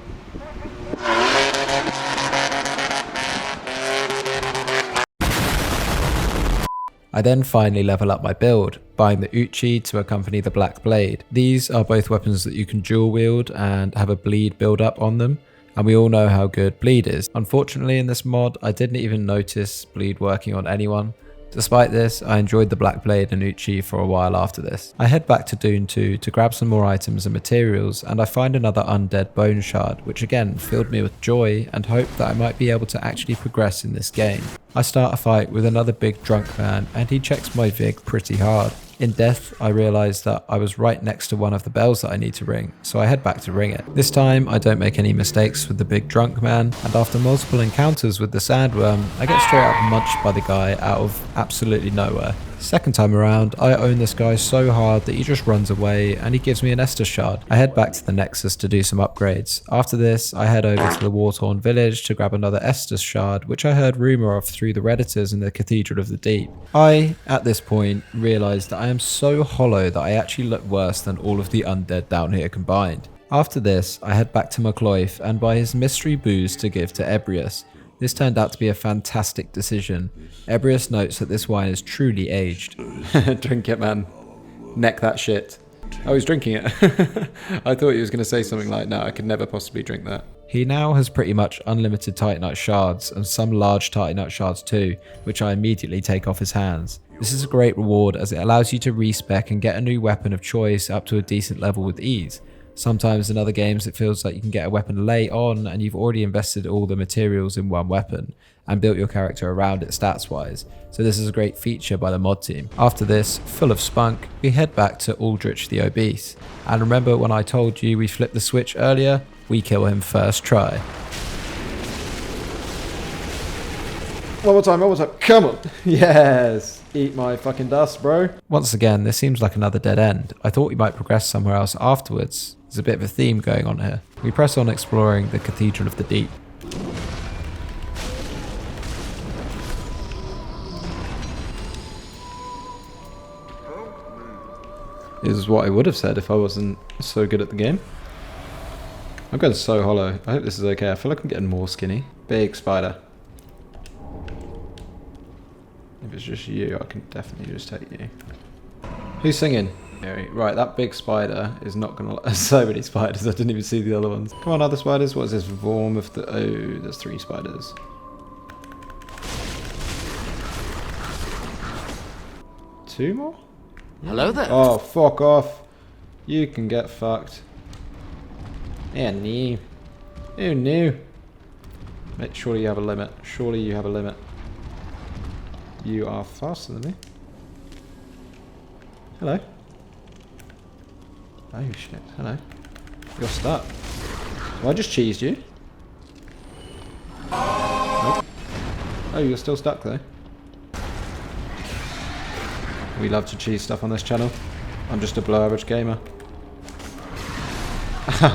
I then finally level up my build, buying the Uchi to accompany the Black Blade. These are both weapons that you can dual wield and have a bleed build up on them, and we all know how good bleed is. Unfortunately in this mod, I didn't even notice bleed working on anyone. Despite this, I enjoyed the Black Blade and Uchi for a while after this. I head back to Dune 2 to grab some more items and materials, and I find another undead bone shard, which again filled me with joy and hope that I might be able to actually progress in this game. I start a fight with another big drunk man, and he checks my Vig pretty hard. In death, I realise that I was right next to one of the bells that I need to ring, so I head back to ring it. This time, I don't make any mistakes with the big drunk man, and after multiple encounters with the sandworm, I get straight up munched by the guy out of absolutely nowhere. Second time around, I own this guy so hard that he just runs away, and he gives me an Estus shard. I head back to the Nexus to do some upgrades. After this, I head over to the war-torn village to grab another Estus shard, which I heard rumour of through the Redditors in the Cathedral of the Deep. I, at this point, realised that I am so hollow that I actually look worse than all of the undead down here combined. After this, I head back to Macloif and buy his mystery booze to give to Ebrius. This turned out to be a fantastic decision. Ebrius notes that this wine is truly aged. Drink it, man. Neck that shit. Oh, he's drinking it. I thought he was going to say something like, no, I could never possibly drink that. He now has pretty much unlimited Titanite shards, and some large Titanite shards too, which I immediately take off his hands. This is a great reward as it allows you to respec and get a new weapon of choice up to a decent level with ease. Sometimes in other games it feels like you can get a weapon late on and you've already invested all the materials in one weapon and built your character around it stats wise, so this is a great feature by the mod team. After this, full of spunk, we head back to Aldrich the Obese. And remember when I told you we flipped the switch earlier? We kill him first try. One more time, come on! Yes! Eat my fucking dust, bro. Once again, this seems like another dead end. I thought we might progress somewhere else afterwards. There's a bit of a theme going on here. We press on exploring the Cathedral of the Deep. This is what I would have said if I wasn't so good at the game. I'm going so hollow. I hope this is okay. I feel like I'm getting more skinny. Big spider. If it's just you, I can definitely just take you. Who's singing? Right, that big spider is not gonna... There's so many spiders, I didn't even see the other ones. Come on, other spiders. What is this? Vorm of the... Oh, there's 3 spiders. Two more? Hello there. Oh, fuck off. You can get fucked. Yeah, no. Oh, no. Mate, surely you have a limit. Surely you have a limit. You are faster than me. Hello. Oh shit, hello. You're stuck. Well, I just cheesed you. Nope. Oh, you're still stuck though. We love to cheese stuff on this channel. I'm just a below average gamer.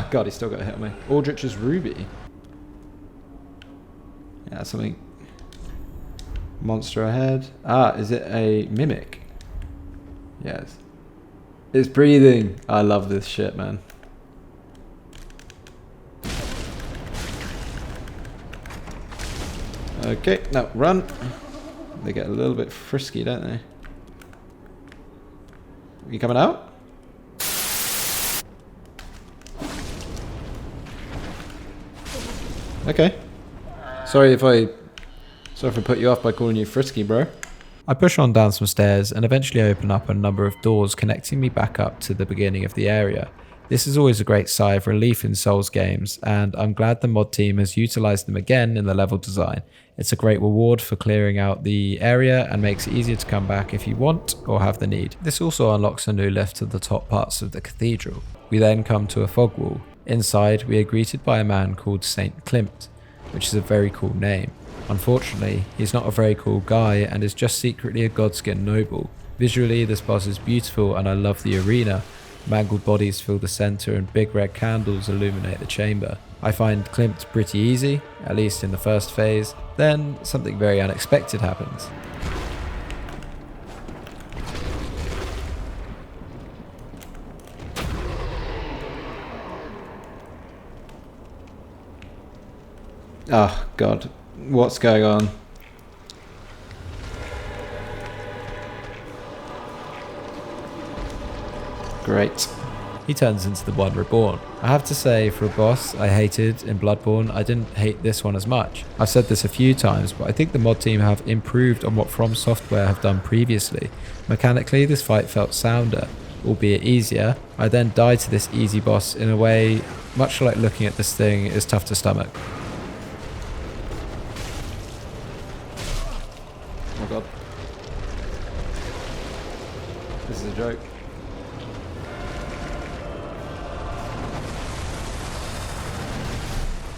God, he's still got a hit on me. Aldrich's Ruby. Yeah, something. Monster ahead. Ah, is it a mimic? Yes. It's breathing. I love this shit, man. Okay, now run. They get a little bit frisky, don't they? You coming out? Okay. Sorry if I put you off by calling you frisky, bro. I push on down some stairs and eventually open up a number of doors connecting me back up to the beginning of the area. This is always a great sigh of relief in Souls games, and I'm glad the mod team has utilised them again in the level design. It's a great reward for clearing out the area and makes it easier to come back if you want or have the need. This also unlocks a new lift to the top parts of the cathedral. We then come to a fog wall. Inside, we are greeted by a man called Saint Eclipse, which is a very cool name. Unfortunately, he's not a very cool guy and is just secretly a godskin noble. Visually, this boss is beautiful and I love the arena. Mangled bodies fill the centre and big red candles illuminate the chamber. I find Klimt pretty easy, at least in the first phase. Then something very unexpected happens. Oh god, what's going on? Great. He turns into the one reborn. I have to say, for a boss I hated in Bloodborne, I didn't hate this one as much. I've said this a few times, but I think the mod team have improved on what From Software have done previously. Mechanically, this fight felt sounder, albeit easier. I then died to this easy boss in a way much like looking at this thing is tough to stomach. Oh god. This is a joke.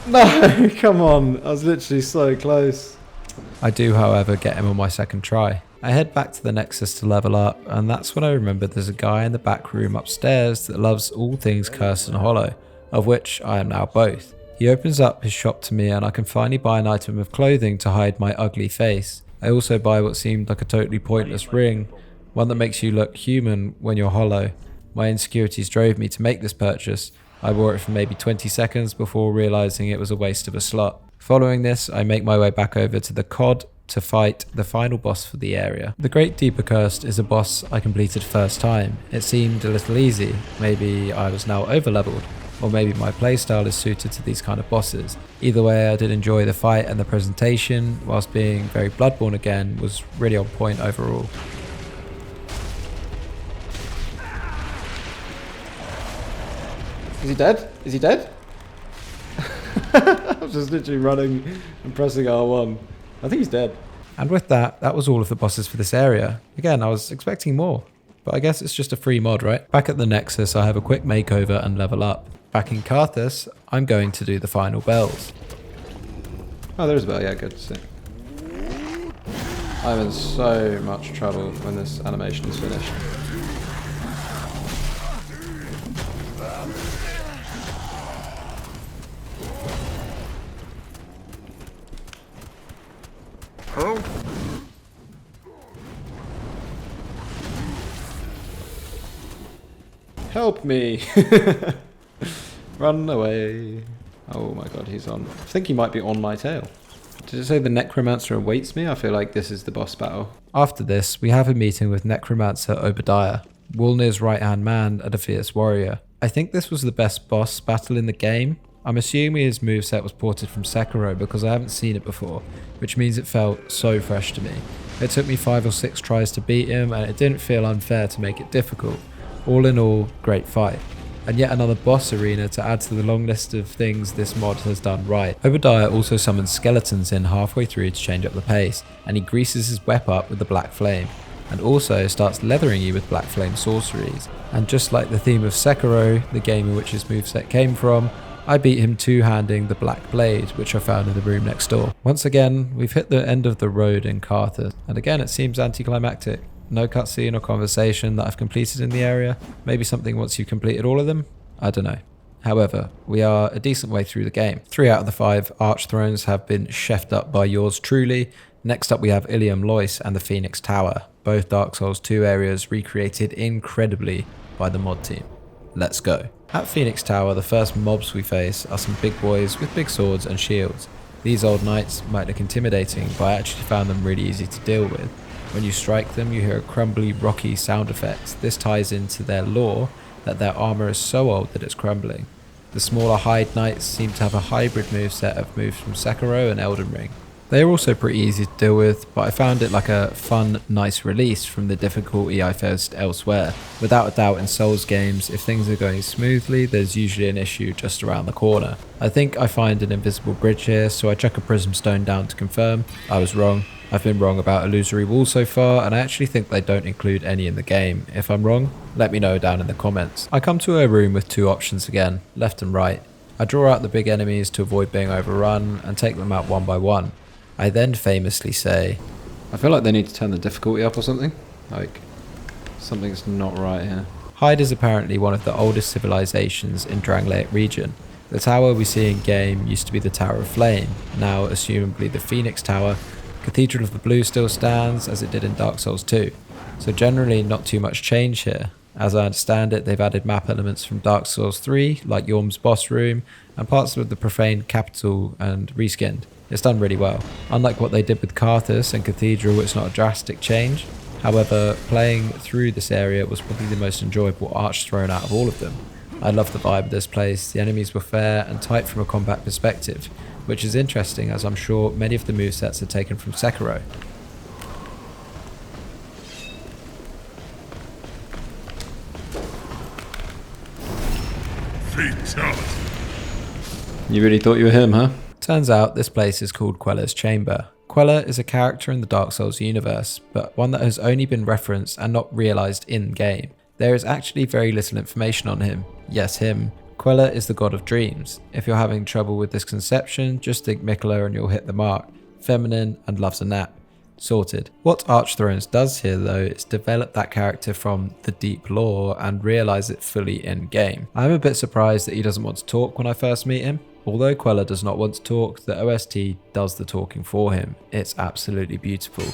No, come on. I was literally so close. I do, however, get him on my second try. I head back to the nexus to level up, and that's when I remember there's a guy in the back room upstairs that loves all things cursed and hollow, of which I am now both. He opens up his shop to me and I can finally buy an item of clothing to hide my ugly face. I also buy what seemed like a totally pointless ring, one that makes you look human when you're hollow. My insecurities drove me to make this purchase. I wore it for maybe 20 seconds before realising it was a waste of a slot. Following this, I make my way back over to the COD to fight the final boss for the area. The Great Deep Accursed is a boss I completed first time. It seemed a little easy. Maybe I was now over-leveled, or maybe my playstyle is suited to these kind of bosses. Either way, I did enjoy the fight, and the presentation, whilst being very Bloodborne again, was really on point overall. Is he dead? Is he dead? I was just literally running and pressing R1. I think he's dead. And with that, that was all of the bosses for this area. Again, I was expecting more, but I guess it's just a free mod, right? Back at the Nexus, I have a quick makeover and level up. Back in Carthus, I'm going to do the final bells. Oh, there's a bell. Yeah, good. Sick. I'm in so much trouble when this animation is finished. Help me! Run away. Oh my god, he's on. I think he might be on my tail. Did it say the necromancer awaits me? I feel like this is the boss battle. After this, we have a meeting with necromancer Obadiah, Wolnir's right-hand man and a fierce warrior. I think this was the best boss battle in the game. I'm assuming his moveset was ported from Sekiro because I haven't seen it before, which means it felt so fresh to me. It took me 5 or 6 tries to beat him and it didn't feel unfair to make it difficult. All in all, great fight. And yet another boss arena to add to the long list of things this mod has done right. Obadiah also summons skeletons in halfway through to change up the pace, and he greases his whip up with the black flame, and also starts leathering you with black flame sorceries. And just like the theme of Sekiro, the game in which his moveset came from, I beat him two-handing the black blade, which I found in the room next door. Once again, we've hit the end of the road in Carthus, and again it seems anticlimactic. No cutscene or conversation that I've completed in the area. Maybe something once you've completed all of them? I don't know. However, we are a decent way through the game. 3 out of the 5 Archthrones have been chefed up by yours truly. Next up we have Iliam Lo and the Phoenix Tower, both Dark Souls 2 areas recreated incredibly by the mod team. Let's go. At Phoenix Tower, the first mobs we face are some big boys with big swords and shields. These old knights might look intimidating, but I actually found them really easy to deal with. When you strike them, you hear a crumbly, rocky sound effect. This ties into their lore that their armor is so old that it's crumbling. The smaller hide knights seem to have a hybrid moveset of moves from Sekiro and Elden Ring. They are also pretty easy to deal with, but I found it like a fun, nice release from the difficulty I faced elsewhere. Without a doubt in Souls games, if things are going smoothly, there's usually an issue just around the corner. I think I find an invisible bridge here, so I chuck a prism stone down to confirm. I was wrong. I've been wrong about illusory walls so far, and I actually think they don't include any in the game. If I'm wrong, let me know down in the comments. I come to a room with two options again, left and right. I draw out the big enemies to avoid being overrun and take them out one by one. I then famously say, I feel like they need to turn the difficulty up or something. Like, something's not right here. Hyde is apparently one of the oldest civilizations in Drangleic region. The tower we see in game used to be the Tower of Flame, now assumably the Phoenix Tower. Cathedral of the Blue still stands as it did in Dark Souls 2, so generally not too much change here. As I understand it, they've added map elements from Dark Souls 3, like Yorm's boss room, and parts of the profaned capital and reskinned. It's done really well. Unlike what they did with Carthus and Cathedral, it's not a drastic change. However, playing through this area was probably the most enjoyable Archthrones out of all of them. I love the vibe of this place. The enemies were fair and tight from a combat perspective, which is interesting as I'm sure many of the movesets are taken from Sekiro. Fatality. You really thought you were him, huh? Turns out this place is called Quella's Chamber. Quella is a character in the Dark Souls universe, but one that has only been referenced and not realised in-game. There is actually very little information on him. Yes, him. Quella is the god of dreams. If you're having trouble with this conception, just think Quella and you'll hit the mark. Feminine and loves a nap. Sorted. What Archthrones does here though is develop that character from the deep lore and realise it fully in-game. I'm a bit surprised that he doesn't want to talk when I first meet him. Although Quella does not want to talk, the OST does the talking for him. It's absolutely beautiful.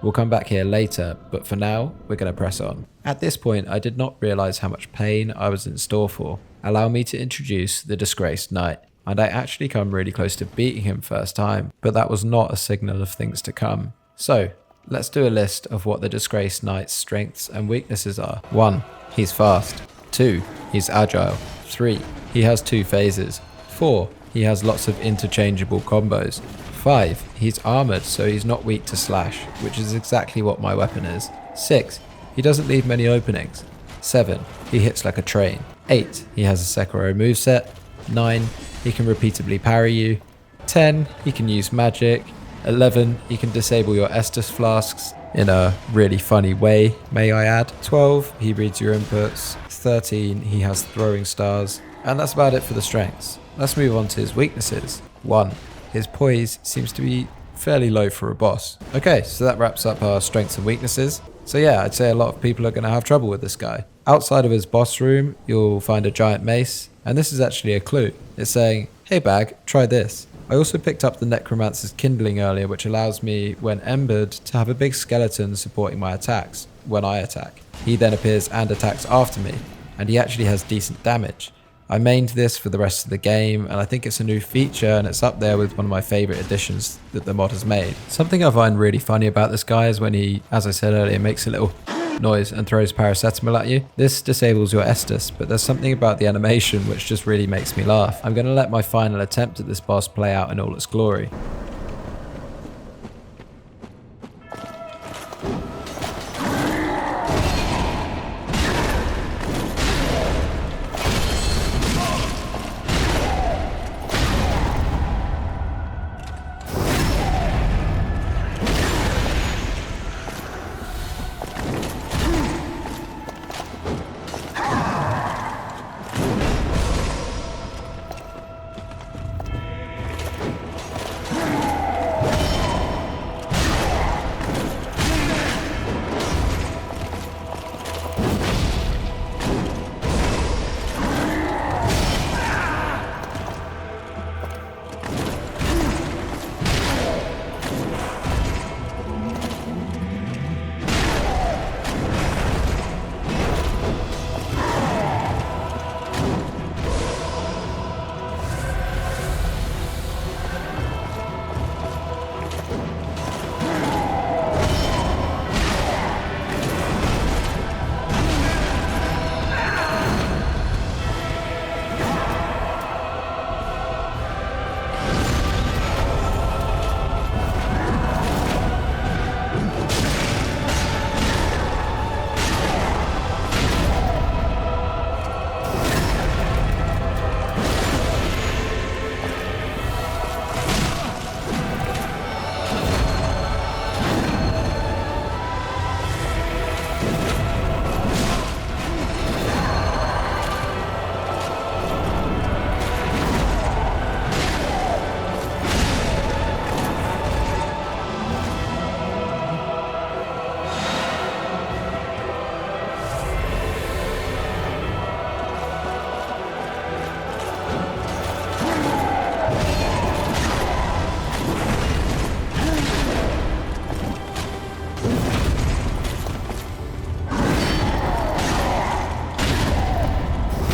We'll come back here later, but for now, we're going to press on. At this point, I did not realise how much pain I was in store for. Allow me to introduce the Disgraced Knight. And I actually come really close to beating him first time, but that was not a signal of things to come. So, let's do a list of what the Disgraced Knight's strengths and weaknesses are. 1. He's fast. 2. He's agile. 3. He has 2 phases. 4. He has lots of interchangeable combos. 5. He's armoured, so he's not weak to slash, which is exactly what my weapon is. 6. He doesn't leave many openings. 7. He hits like a train. 8. He has a Sekiro moveset. 9. He can repeatedly parry you. 10. He can use magic. 11. He can disable your Estus flasks in a really funny way, may I add. 12. He reads your inputs. 13. He has throwing stars. And that's about it for the strengths. Let's move on to his weaknesses. 1. His poise seems to be fairly low for a boss. Okay, so that wraps up our strengths and weaknesses. So yeah, I'd say a lot of people are going to have trouble with this guy. Outside of his boss room, you'll find a giant mace, and this is actually a clue. It's saying, hey bag, try this. I also picked up the necromancer's kindling earlier, which allows me, when embered, to have a big skeleton supporting my attacks when I attack. He then appears and attacks after me, and he actually has decent damage. I mained this for the rest of the game, and I think it's a new feature, and it's up there with one of my favourite additions that the mod has made. Something I find really funny about this guy is when he, as I said earlier, makes a little noise and throws paracetamol at you. This disables your Estus, but there's something about the animation which just really makes me laugh. I'm going to let my final attempt at this boss play out in all its glory.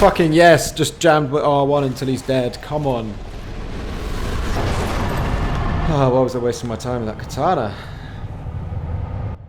Fucking yes, just jammed with R1 until he's dead. Come on. Oh, why was I wasting my time with that katana?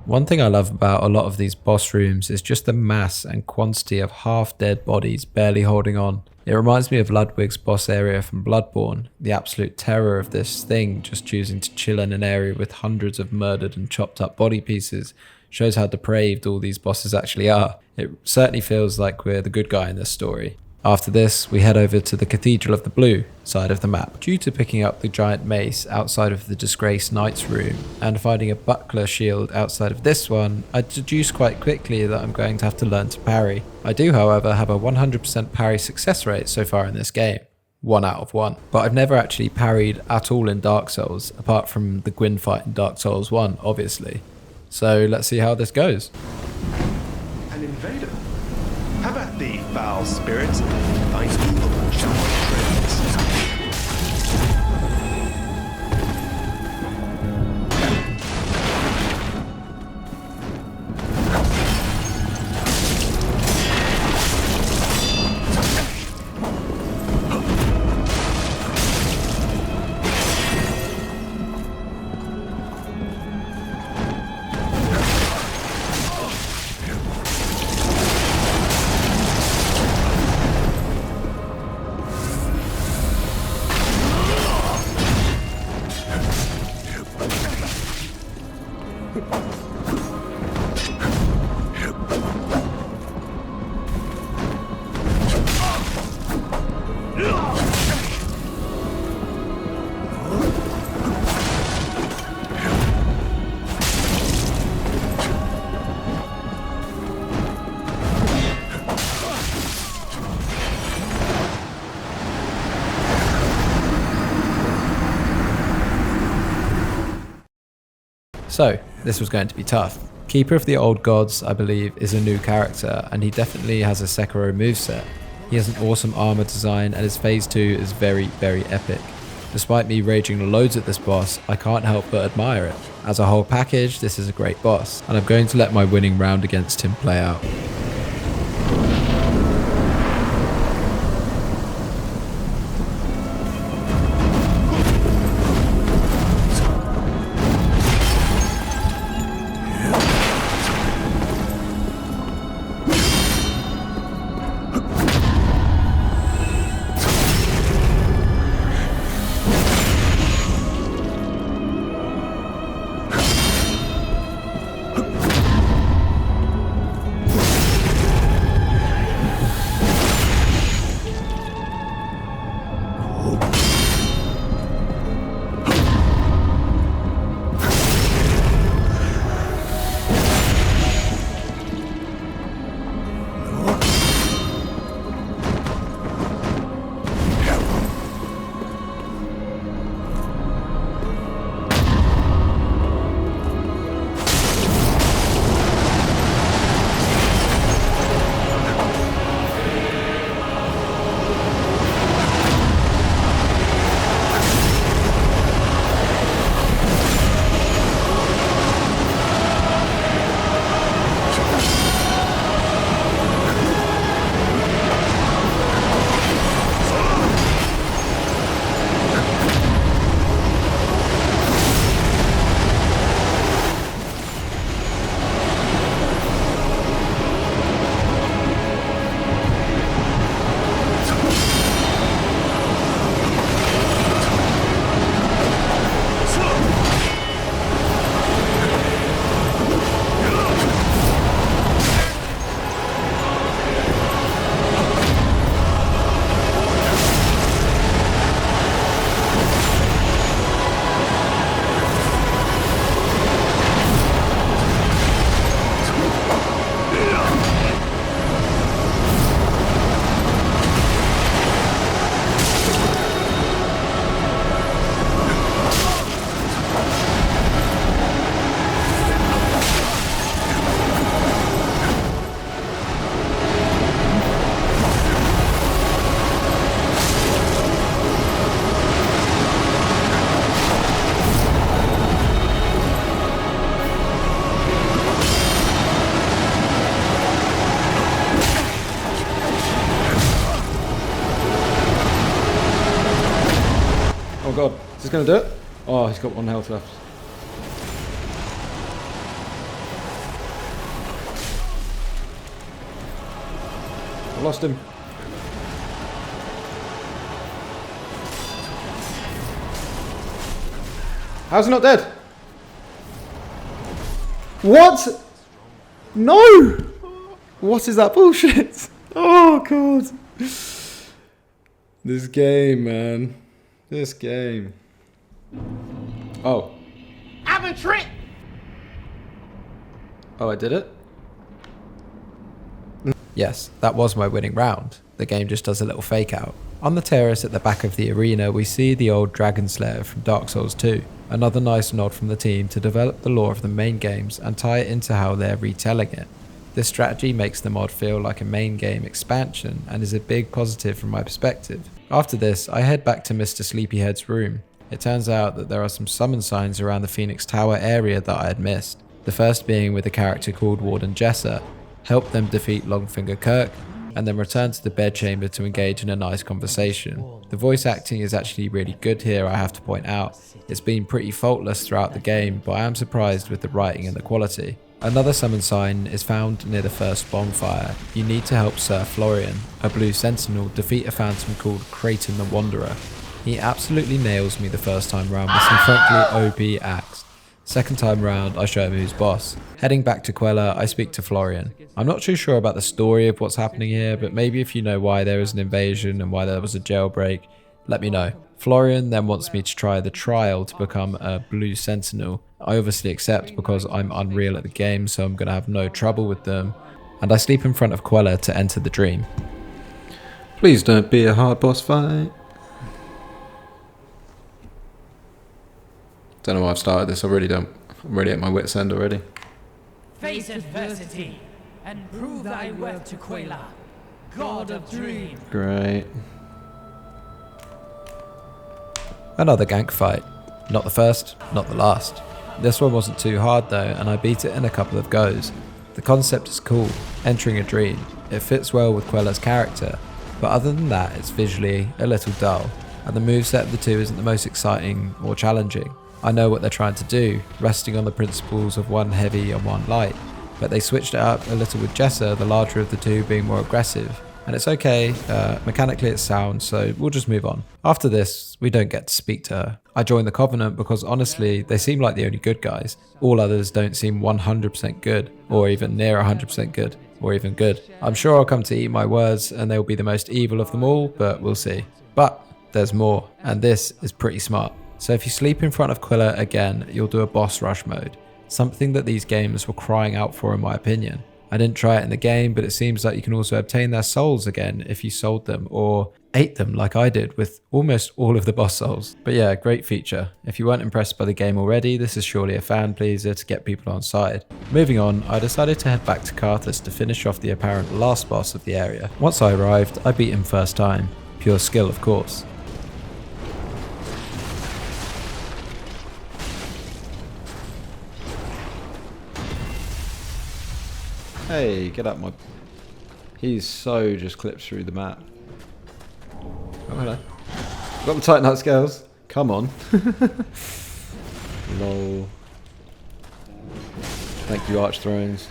One thing I love about a lot of these boss rooms is just the mass and quantity of half-dead bodies barely holding on. It reminds me of Ludwig's boss area from Bloodborne, the absolute terror of this thing just choosing to chill in an area with hundreds of murdered and chopped up body pieces shows how depraved all these bosses actually are. It certainly feels like we're the good guy in this story. After this, we head over to the Cathedral of the Blue side of the map. Due to picking up the giant mace outside of the Disgraced Knight's room and finding a buckler shield outside of this one, I deduce quite quickly that I'm going to have to learn to parry. I do, however, have a 100% parry success rate so far in this game. 1 out of 1. But I've never actually parried at all in Dark Souls, apart from the Gwyn fight in Dark Souls 1, obviously. So let's see how this goes. An invader? How about the foul spirits? These people shall not tread this. So, this was going to be tough. Keeper of the Old Gods, I believe, is a new character, and he definitely has a Sekiro moveset. He has an awesome armor design, and his phase 2 is very, very epic. Despite me raging loads at this boss, I can't help but admire it. As a whole package, this is a great boss, and I'm going to let my winning round against him play out. Oh god, is this going to do it? Oh, he's got 1 health left. I lost him. How's he not dead? What? No! What is that bullshit? Oh god. This game, man. This game. Oh. I'm a trick. Oh, I did it? Yes, that was my winning round. The game just does a little fake out. On the terrace at the back of the arena, we see the old Dragon Slayer from Dark Souls 2. Another nice nod from the team to develop the lore of the main games and tie it into how they're retelling it. This strategy makes the mod feel like a main game expansion and is a big positive from my perspective. After this, I head back to Mr. Sleepyhead's room. It turns out that there are some summon signs around the Phoenix Tower area that I had missed. The first being with a character called Warden Jessa, help them defeat Longfinger Kirk, and then return to the bedchamber to engage in a nice conversation. The voice acting is actually really good here, I have to point out. It's been pretty faultless throughout the game, but I am surprised with the writing and the quality. Another summon sign is found near the first bonfire. You need to help Sir Florian, a blue sentinel, defeat a phantom called Kraton the Wanderer. He absolutely nails me the first time round with some frankly OP acts. Second time round, I show him who's boss. Heading back to Quella, I speak to Florian. I'm not too sure about the story of what's happening here, but maybe if you know why there is an invasion and why there was a jailbreak, let me know. Florian then wants me to try the trial to become a blue sentinel. I obviously accept because I'm unreal at the game, so I'm going to have no trouble with them. And I sleep in front of Quella to enter the dream. Please don't be a hard boss fight. Don't know why I've started this, I really don't. I'm really at my wit's end already. Face adversity and prove thy worth to Quella, god of dream. Great. Another gank fight. Not the first, not the last. This one wasn't too hard though, and I beat it in a couple of goes. The concept is cool, entering a dream. It fits well with Quella's character, but other than that it's visually a little dull, and the moveset of the two isn't the most exciting or challenging. I know what they're trying to do, resting on the principles of one heavy and one light, but they switched it up a little with Jessa, the larger of the two, being more aggressive. And it's okay, mechanically it's sound, so we'll just move on. After this, we don't get to speak to her. I joined the Covenant because honestly, they seem like the only good guys. All others don't seem 100% good, or even near 100% good, or even good. I'm sure I'll come to eat my words and they'll be the most evil of them all, but we'll see. But there's more, and this is pretty smart. So if you sleep in front of Quella again, you'll do a boss rush mode. Something that these games were crying out for in my opinion. I didn't try it in the game, but it seems like you can also obtain their souls again if you sold them or ate them like I did with almost all of the boss souls. But yeah, great feature. If you weren't impressed by the game already, this is surely a fan pleaser to get people on side. Moving on, I decided to head back to Carthus to finish off the apparent last boss of the area. Once I arrived, I beat him first time. Pure skill, of course. Hey, get up my... He's so just clipped through the map. Oh, hello. Got the Titanite scales. Come on. Lol. Thank you, Archthrones.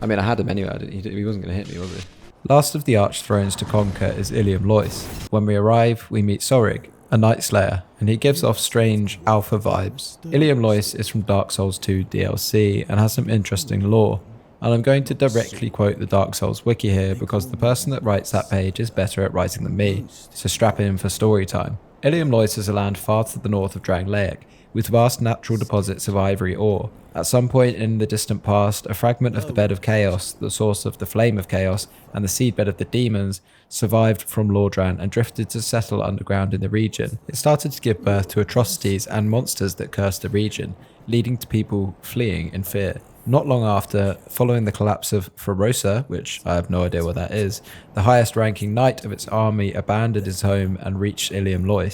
I mean, I had him anyway. He wasn't going to hit me, was he? Last of the Archthrones to conquer is Iliam Lo. When we arrive, we meet Sorig, a Night Slayer, and he gives off strange alpha vibes. Iliam Lo is from Dark Souls 2 DLC and has some interesting lore. And I'm going to directly quote the Dark Souls wiki here because the person that writes that page is better at writing than me, so strap in for story time. Iliam Lo is a land far to the north of Drangleic, with vast natural deposits of ivory ore. At some point in the distant past, a fragment of the Bed of Chaos, the source of the Flame of Chaos, and the seedbed of the demons, survived from Lordran and drifted to settle underground in the region. It started to give birth to atrocities and monsters that cursed the region, leading to people fleeing in fear. Not long after, following the collapse of Ferosa, which I have no idea what that is, the highest ranking knight of its army abandoned his home and reached Iliam Lo.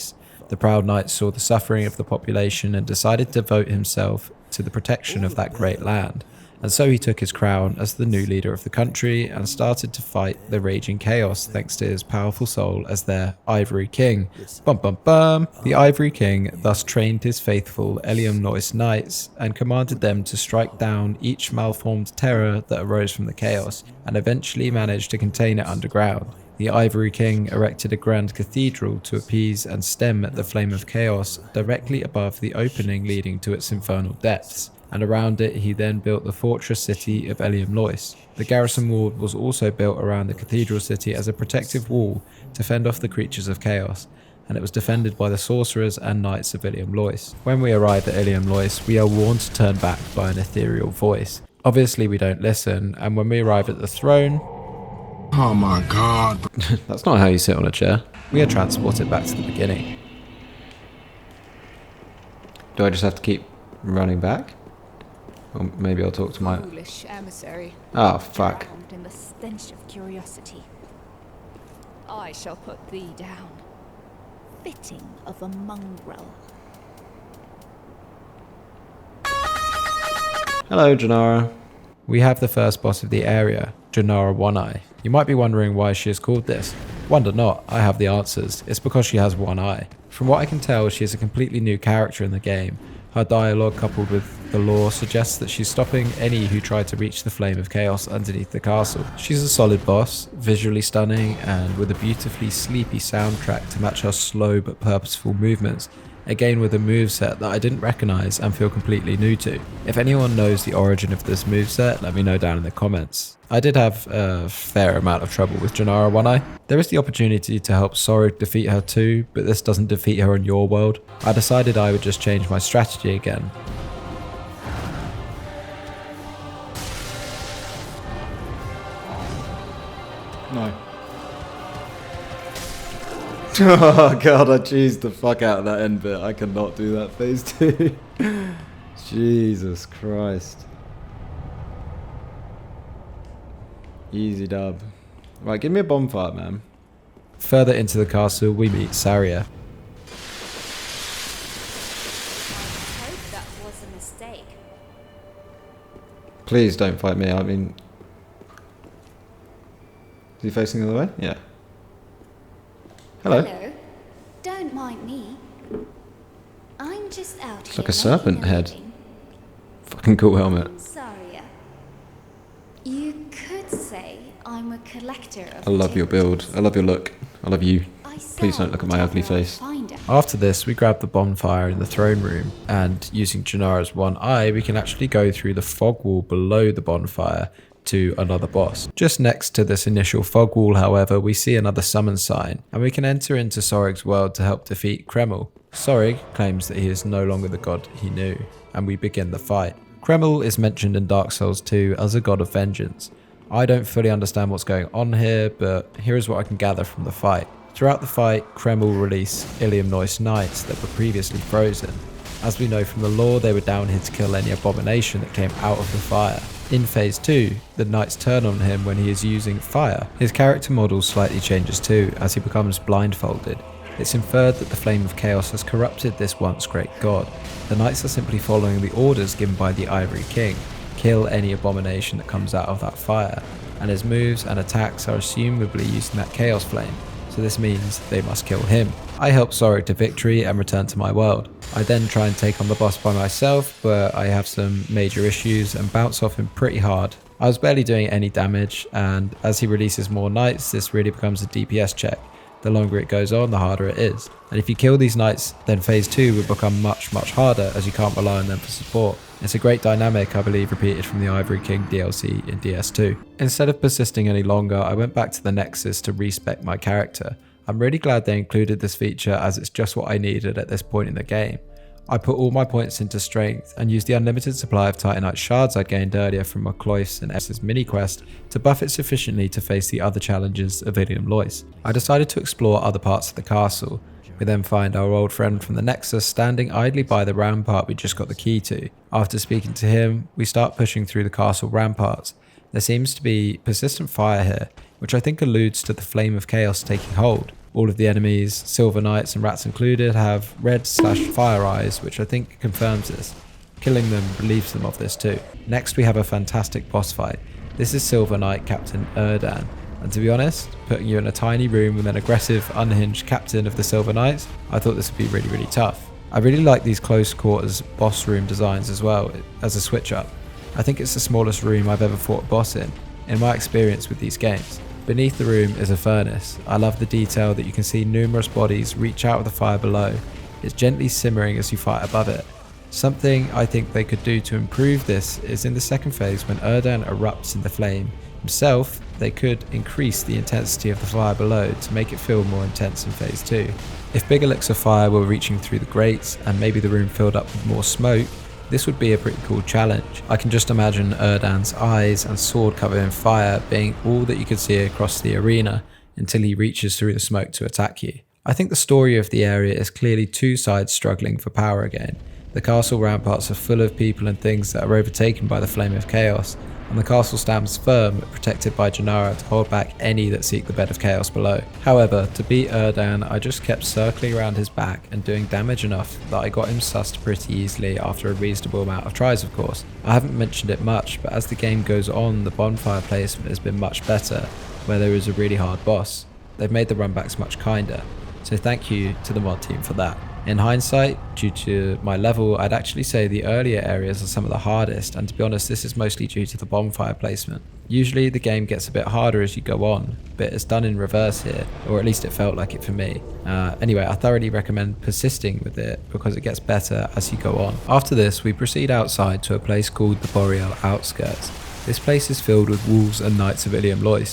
The proud knight saw the suffering of the population and decided to devote himself to the protection of that great land. and so he took his crown as the new leader of the country and started to fight the raging chaos thanks to his powerful soul as their Ivory King. Bum bum bum! The Ivory King thus trained his faithful Iliam Lo knights and commanded them to strike down each malformed terror that arose from the chaos, and eventually managed to contain it underground. The Ivory King erected a grand cathedral to appease and stem the flame of chaos directly above the opening leading to its infernal depths, and around it he then built the fortress city of Iliam Lo. The garrison wall was also built around the cathedral city as a protective wall to fend off the creatures of chaos, and it was defended by the sorcerers and knights of Iliam Lo. When we arrive at Iliam Lo, we are warned to turn back by an ethereal voice. Obviously we don't listen, and when we arrive at the throne... Oh my god. That's not how you sit on a chair. We are transported back to the beginning. Do I just have to keep running back? Or maybe I'll talk to my... Foolish emissary. Oh, fuck. Drowned in the stench of curiosity. I shall put thee down. Fitting of a mongrel. Hello, Janara. We have the first boss of the area, Janara One Eye. You might be wondering why she is called this. Wonder not, I have the answers. It's because she has one eye. From what I can tell, she is a completely new character in the game. Her dialogue coupled with the lore suggests that she's stopping any who try to reach the flame of chaos underneath the castle. She's a solid boss, visually stunning, and with a beautifully sleepy soundtrack to match her slow but purposeful movements. Again with a moveset that I didn't recognise and feel completely new to. If anyone knows the origin of this moveset, let me know down in the comments. I did have a fair amount of trouble with Janara One Eye. There is the opportunity to help Sorag defeat her too, but this doesn't defeat her in your world. I decided I would just change my strategy again. No. Oh god, I cheesed the fuck out of that end bit. I cannot do that phase 2. Jesus Christ. Easy dub. Right, give me a bonfire, man. Further into the castle, we meet Saria. I hope that was a mistake. Please don't fight me, I mean... Is he facing the other way? Yeah. Hello. Hello. Don't mind me. I'm just out It's here like a serpent making a head. living. Fucking cool helmet. Saria. You could say I'm a collector of I love your build. I love your look. I love you. Please don't look at my ugly face. After this, we grab the bonfire in the throne room, and using Janara's one eye, we can actually go through the fog wall below the bonfire to another boss. Just next to this initial fog wall, however, we see another summon sign, and we can enter into Sorag's world to help defeat Kreml. Sorag claims that he is no longer the god he knew, and we begin the fight. Kreml is mentioned in Dark Souls 2 as a god of vengeance. I don't fully understand what's going on here, but here is what I can gather from the fight. Throughout the fight, Kreml released Iliam Lo knights that were previously frozen. As we know from the lore, they were down here to kill any abomination that came out of the fire. In phase 2, the knights turn on him when he is using fire. His character model slightly changes too, as he becomes blindfolded. It's inferred that the flame of chaos has corrupted this once great god. The knights are simply following the orders given by the Ivory King. Kill any abomination that comes out of that fire, and his moves and attacks are assumably using that chaos flame, so this means they must kill him. I help Sorag to victory and return to my world. I then try and take on the boss by myself, but I have some major issues and bounce off him pretty hard. I was barely doing any damage, and as he releases more knights, this really becomes a DPS check. The longer it goes on, the harder it is. And if you kill these knights, then phase 2 will become much harder, as you can't rely on them for support. It's a great dynamic, I believe, repeated from the Ivory King DLC in DS2. Instead of persisting any longer, I went back to the Nexus to respec my character. I'm really glad they included this feature, as it's just what I needed at this point in the game. I put all my points into strength and used the unlimited supply of Titanite shards I gained earlier from Eclipse and S's mini quest to buff it sufficiently to face the other challenges of Iliam Lo. I decided to explore other parts of the castle. We then find our old friend from the Nexus standing idly by the rampart we just got the key to. After speaking to him, we start pushing through the castle ramparts. There seems to be persistent fire here, which I think alludes to the flame of chaos taking hold. All of the enemies, Silver Knights and rats included, have red/fire eyes, which I think confirms this. killing them relieves them of this too. Next we have a fantastic boss fight. This is Silver Knight Captain Erdan, and to be honest, putting you in a tiny room with an aggressive, unhinged captain of the Silver Knights, I thought this would be really tough. I really like these close quarters boss room designs as well as a switch up. I think it's the smallest room I've ever fought a boss in my experience with these games. Beneath the room is a furnace. I love the detail that you can see numerous bodies reach out of the fire below. It's gently simmering as you fight above it. Something I think they could do to improve this is in the second phase when Erdan erupts in the flame himself, they could increase the intensity of the fire below to make it feel more intense in phase 2. If big elixir fire were reaching through the grates and maybe the room filled up with more smoke, this would be a pretty cool challenge. I can just imagine Erdan's eyes and sword covered in fire being all that you could see across the arena until he reaches through the smoke to attack you. I think the story of the area is clearly two sides struggling for power again. The castle ramparts are full of people and things that are overtaken by the flame of chaos, and the castle stands firm, protected by Janara to hold back any that seek the bed of chaos below. However, to beat Erdan, I just kept circling around his back and doing damage enough that I got him sussed pretty easily after a reasonable amount of tries, of course. I haven't mentioned it much, but as the game goes on, the bonfire placement has been much better, where there is a really hard boss. They've made the runbacks much kinder, so thank you to the mod team for that. In hindsight, due to my level, I'd actually say the earlier areas are some of the hardest, and to be honest, this is mostly due to the bonfire placement. Usually the game gets a bit harder as you go on, but it's done in reverse here, or at least it felt like it for me. Anyway, I thoroughly recommend persisting with it because it gets better as you go on. After this, we proceed outside to a place called the Boreal Outskirts. This place is filled with wolves and knights of Iliam Lo.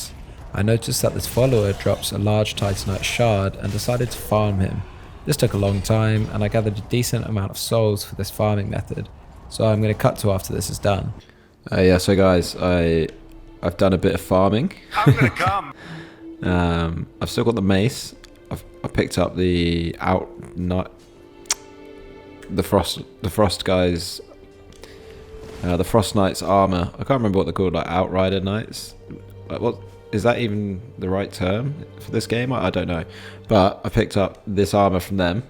I noticed that this follower drops a large Titanite shard and decided to farm him. This took a long time, and I gathered a decent amount of souls for this farming method, so I'm going to cut to after this is done. Yeah, so guys, I've done a bit of farming. I'm gonna come. I've still got the mace. I picked up the frost guys, the frost knights armor. I can't remember what they're called, like outrider knights. What is that even the right term for this game? I don't know, but I picked up this armor from them.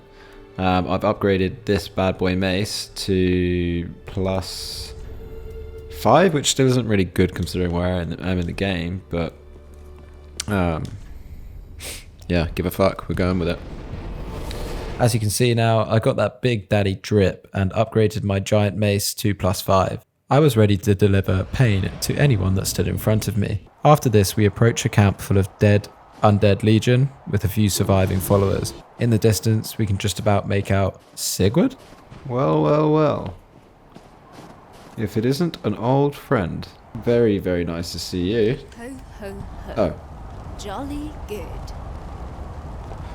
I've upgraded this bad boy mace to +5, which still isn't really good considering where I'm in the game, but yeah, give a fuck, we're going with it. As you can see now, I got that big daddy drip and upgraded my giant mace to +5. I was ready to deliver pain to anyone that stood in front of me. After this, we approach a camp full of undead legion with a few surviving followers. In the distance, we can just about make out Sigurd? Well. If it isn't an old friend. Very, very nice to see you. Ho, ho, ho. Oh. Jolly good.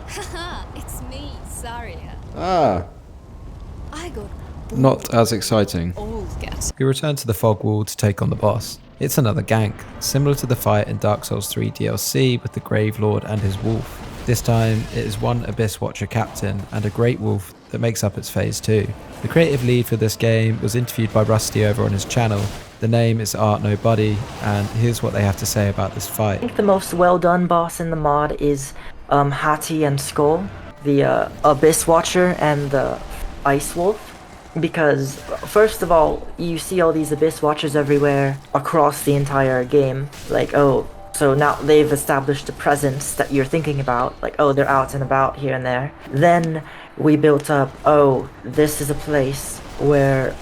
Haha, it's me, Saria. Ah. I got not as exciting. We return to the fog wall to take on the boss. It's another gank, similar to the fight in Dark Souls 3 DLC with the Grave Lord and his wolf. This time, it is one Abyss Watcher captain and a Great Wolf that makes up its phase 2. The creative lead for this game was interviewed by Rusty over on his channel. The name is Art Nobody, and here's what they have to say about this fight. I think the most well done boss in the mod is Hattie and Skull, the Abyss Watcher and the Ice Wolf. Because, first of all, you see all these Abyss Watchers everywhere across the entire game. Like, oh, so now they've established a presence that you're thinking about. Like, oh, they're out and about here and there. Then we built up, oh, this is a place where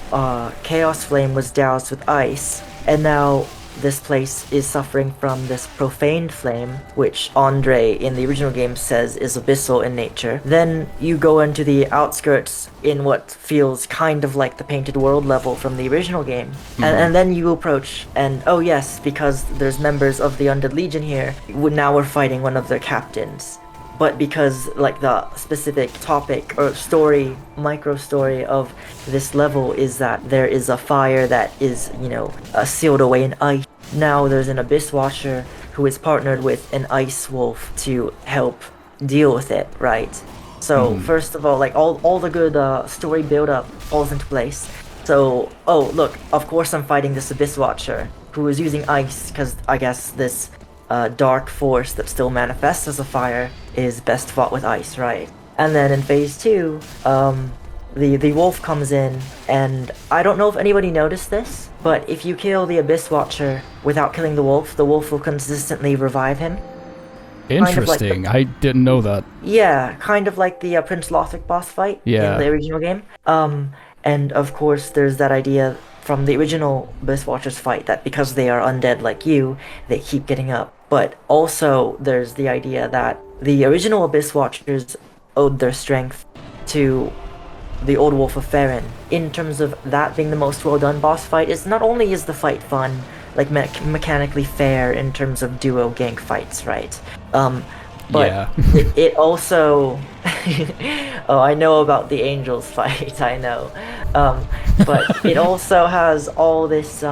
Chaos Flame was doused with ice. And now this place is suffering from this profaned flame, which Andre in the original game says is abyssal in nature. Then you go into the outskirts in what feels kind of like the Painted World level from the original game. And then you approach, and oh yes, because there's members of the Undead Legion here, now we're fighting one of their captains. But because like the specific topic or story, micro story of this level is that there is a fire that is, sealed away in ice. Now there's an Abyss Watcher who is partnered with an Ice Wolf to help deal with it, right? So first of all, like all the good story build up falls into place. So, oh look, of course I'm fighting this Abyss Watcher who is using ice because I guess this dark force that still manifests as a fire is best fought with ice, right? And then in phase 2, the wolf comes in, and I don't know if anybody noticed this, but if you kill the Abyss Watcher without killing the wolf will consistently revive him. Interesting. I didn't know that. Yeah, kind of like the Prince Lothric boss fight in the original game. And of course, there's that idea from the original Abyss Watchers fight that because they are undead like you, they keep getting up. But also, there's the idea that the original Abyss Watchers owed their strength to the Old Wolf of Farron. In terms of that being the most well done boss fight, is not only is the fight fun, like mechanically fair in terms of duo gank fights, right? But it also oh, I know about the Angels fight, I know. But it also has all this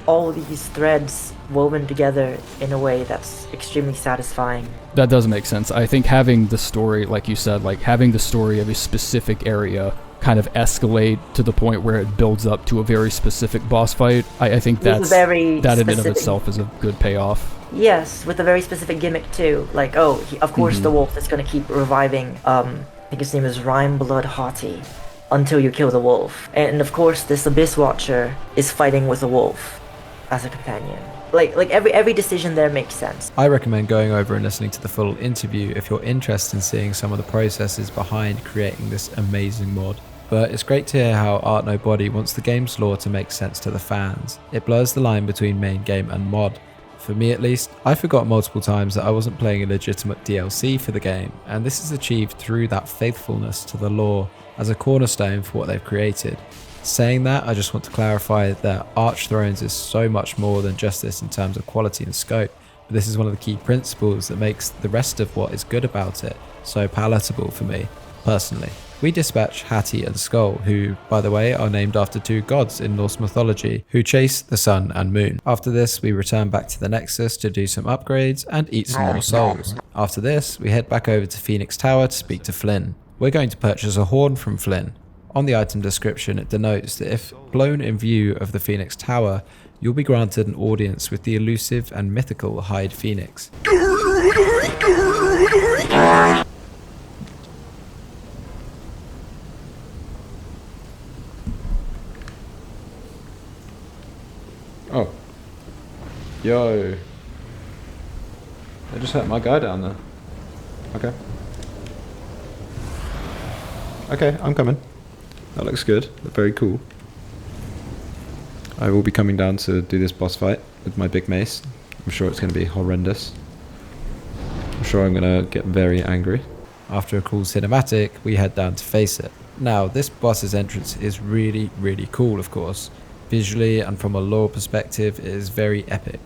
all these threads woven together in a way that's extremely satisfying. That does make sense. I think having the story, like you said, like having the story of a specific area kind of escalate to the point where it builds up to a very specific boss fight, I think that in and of itself is a good payoff. Yes, with a very specific gimmick too. Like, oh, of course the wolf is going to keep reviving, I think his name is Rhymeblood Haughty, until you kill the wolf. And of course this Abyss Watcher is fighting with a wolf as a companion. Like every decision there makes sense. I recommend going over and listening to the full interview if you're interested in seeing some of the processes behind creating this amazing mod. But it's great to hear how Art Nobody wants the game's lore to make sense to the fans. It blurs the line between main game and mod. For me at least, I forgot multiple times that I wasn't playing a legitimate DLC for the game, and this is achieved through that faithfulness to the lore as a cornerstone for what they've created. Saying that, I just want to clarify that Archthrones is so much more than just this in terms of quality and scope, but this is one of the key principles that makes the rest of what is good about it so palatable for me, personally. We dispatch Hattie and Skull, who, by the way, are named after two gods in Norse mythology, who chase the sun and moon. After this, we return back to the Nexus to do some upgrades and eat some more souls. After this, we head back over to Phoenix Tower to speak to Flynn. We're going to purchase a horn from Flynn. On the item description, it denotes that if blown in view of the Phoenix Tower, you'll be granted an audience with the elusive and mythical Hyde Phoenix. Oh. Yo. They just hurt my guy down there. Okay. Okay, I'm coming. That looks good. Very cool. I will be coming down to do this boss fight with my big mace. I'm sure it's going to be horrendous. I'm sure I'm going to get very angry. After a cool cinematic, we head down to face it. Now, this boss's entrance is really, really cool, of course. Visually and from a lore perspective, it is very epic.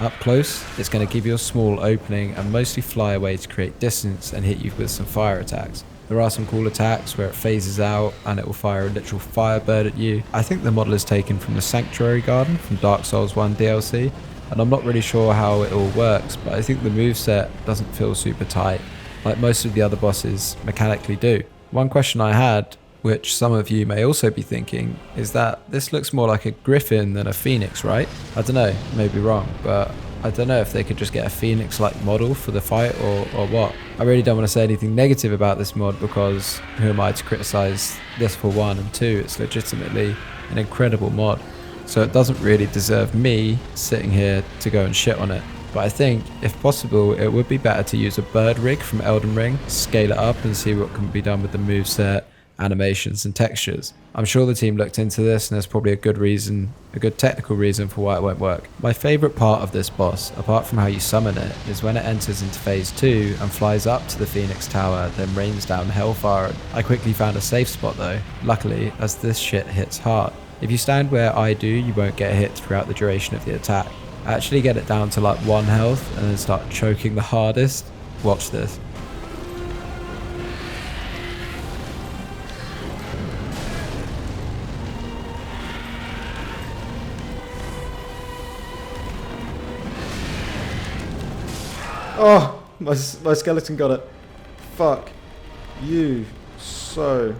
Up close, it's going to give you a small opening and mostly fly away to create distance and hit you with some fire attacks. There are some cool attacks where it phases out and it will fire a literal firebird at you. I think the model is taken from the Sanctuary Garden from Dark Souls 1 DLC, and I'm not really sure how it all works, but I think the moveset doesn't feel super tight, like most of the other bosses mechanically do. One question I had, which some of you may also be thinking, is that this looks more like a griffin than a phoenix, right? I don't know, maybe wrong, but I don't know if they could just get a phoenix-like model for the fight or what. I really don't want to say anything negative about this mod because who am I to criticize this for one, and two, it's legitimately an incredible mod. So it doesn't really deserve me sitting here to go and shit on it. But I think, if possible, it would be better to use a bird rig from Elden Ring, scale it up and see what can be done with the moveset, animations and textures. I'm sure the team looked into this and there's probably a good technical reason for why it won't work. My favourite part of this boss, apart from how you summon it, is when it enters into phase 2 and flies up to the Phoenix Tower, then rains down hellfire. I quickly found a safe spot though, luckily, as this shit hits hard. If you stand where I do, you won't get hit throughout the duration of the attack. I actually get it down to like 1 health and then start choking the hardest. Watch this. Oh, my skeleton got it. Fuck you so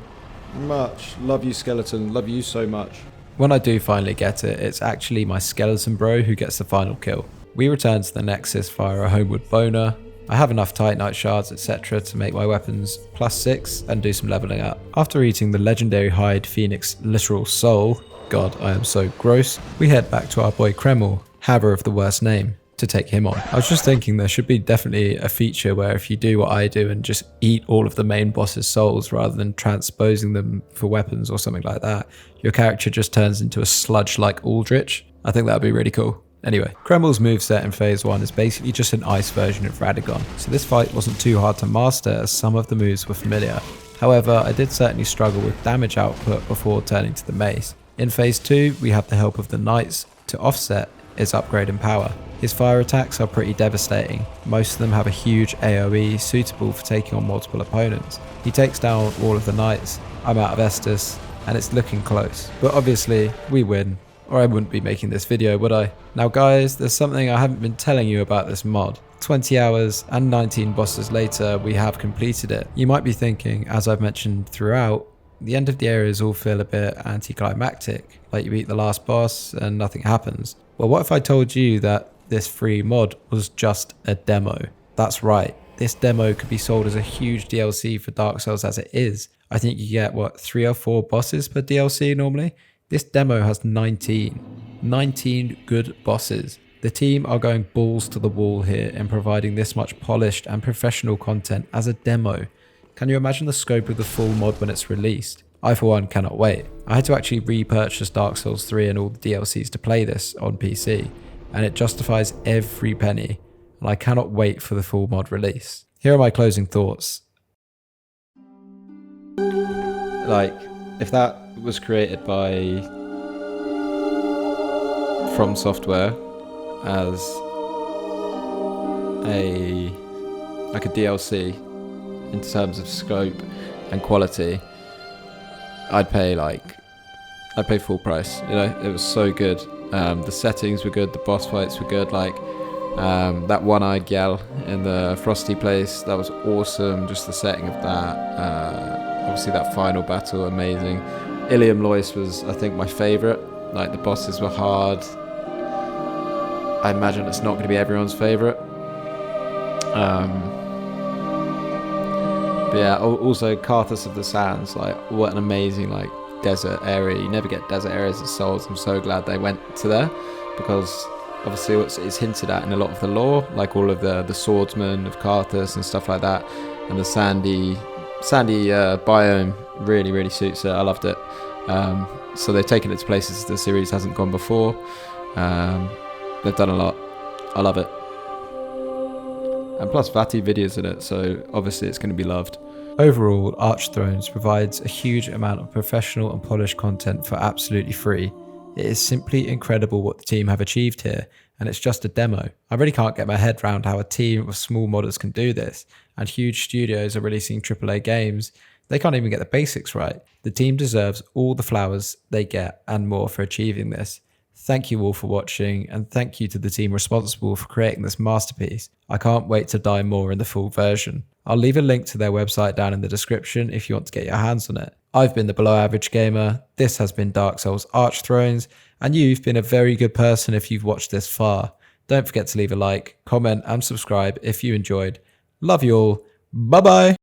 much. Love you, skeleton. Love you so much. When I do finally get it, it's actually my skeleton bro who gets the final kill. We return to the Nexus via a homeward boner, I have enough Titanite shards, etc. to make my weapons +6 and do some leveling up. After eating the legendary hide Phoenix literal soul, god I am so gross, we head back to our boy Kreml, haver of the worst name, to take him on. I was just thinking there should be definitely a feature where if you do what I do and just eat all of the main boss's souls rather than transposing them for weapons or something like that, your character just turns into a sludge like Aldrich. I think that would be really cool. Anyway, Kreml's moveset in phase 1 is basically just an ice version of Radagon, so this fight wasn't too hard to master as some of the moves were familiar. However, I did certainly struggle with damage output before turning to the mace. In phase 2, we have the help of the knights to offset his upgrade in power. His fire attacks are pretty devastating. Most of them have a huge AoE suitable for taking on multiple opponents. He takes down all of the knights. I'm out of Estus, and it's looking close. But obviously, we win, or I wouldn't be making this video, would I? Now guys, there's something I haven't been telling you about this mod. 20 hours and 19 bosses later, we have completed it. You might be thinking, as I've mentioned throughout, the end of the areas all feel a bit anticlimactic, like you beat the last boss and nothing happens. Well, what if I told you that this free mod was just a demo? That's right, this demo could be sold as a huge DLC for Dark Souls as it is. I think you get, what, 3 or 4 bosses per DLC normally? This demo has 19 good bosses. The team are going balls to the wall here in providing this much polished and professional content as a demo. Can you imagine the scope of the full mod when it's released? I for one cannot wait. I had to actually repurchase Dark Souls 3 and all the DLCs to play this on PC, and it justifies every penny, and I cannot wait for the full mod release. Here are my closing thoughts. Like, if that was created by From Software as a DLC in terms of scope and quality, I'd pay full price. You know, it was so good. The settings were good, the boss fights were good, like that one-eyed gal in the frosty place, that was awesome. Just the setting of that, obviously that final battle, amazing. Iliam Lo was, I think, my favourite. Like, the bosses were hard. I imagine it's not going to be everyone's favourite. But yeah, also Carthus of the Sands, like, what an amazing, like, desert area. You never get desert areas in Souls. I'm so glad they went to there, because obviously it's hinted at in a lot of the lore, like all of the swordsmen of Carthus and stuff like that, and the sandy biome really suits it. I loved it. So they've taken it to places the series hasn't gone before. They've done a lot. I love it. And plus Vati videos in it, so obviously it's going to be loved. Overall, Archthrones provides a huge amount of professional and polished content for absolutely free. It is simply incredible what the team have achieved here, and it's just a demo. I really can't get my head around how a team of small modders can do this, and huge studios are releasing AAA games. They can't even get the basics right. The team deserves all the flowers they get and more for achieving this. Thank you all for watching, and thank you to the team responsible for creating this masterpiece. I can't wait to dive more in the full version. I'll leave a link to their website down in the description if you want to get your hands on it. I've been the Below Average Gamer, this has been Dark Souls Archthrones, and you've been a very good person if you've watched this far. Don't forget to leave a like, comment and subscribe if you enjoyed. Love you all. Bye bye!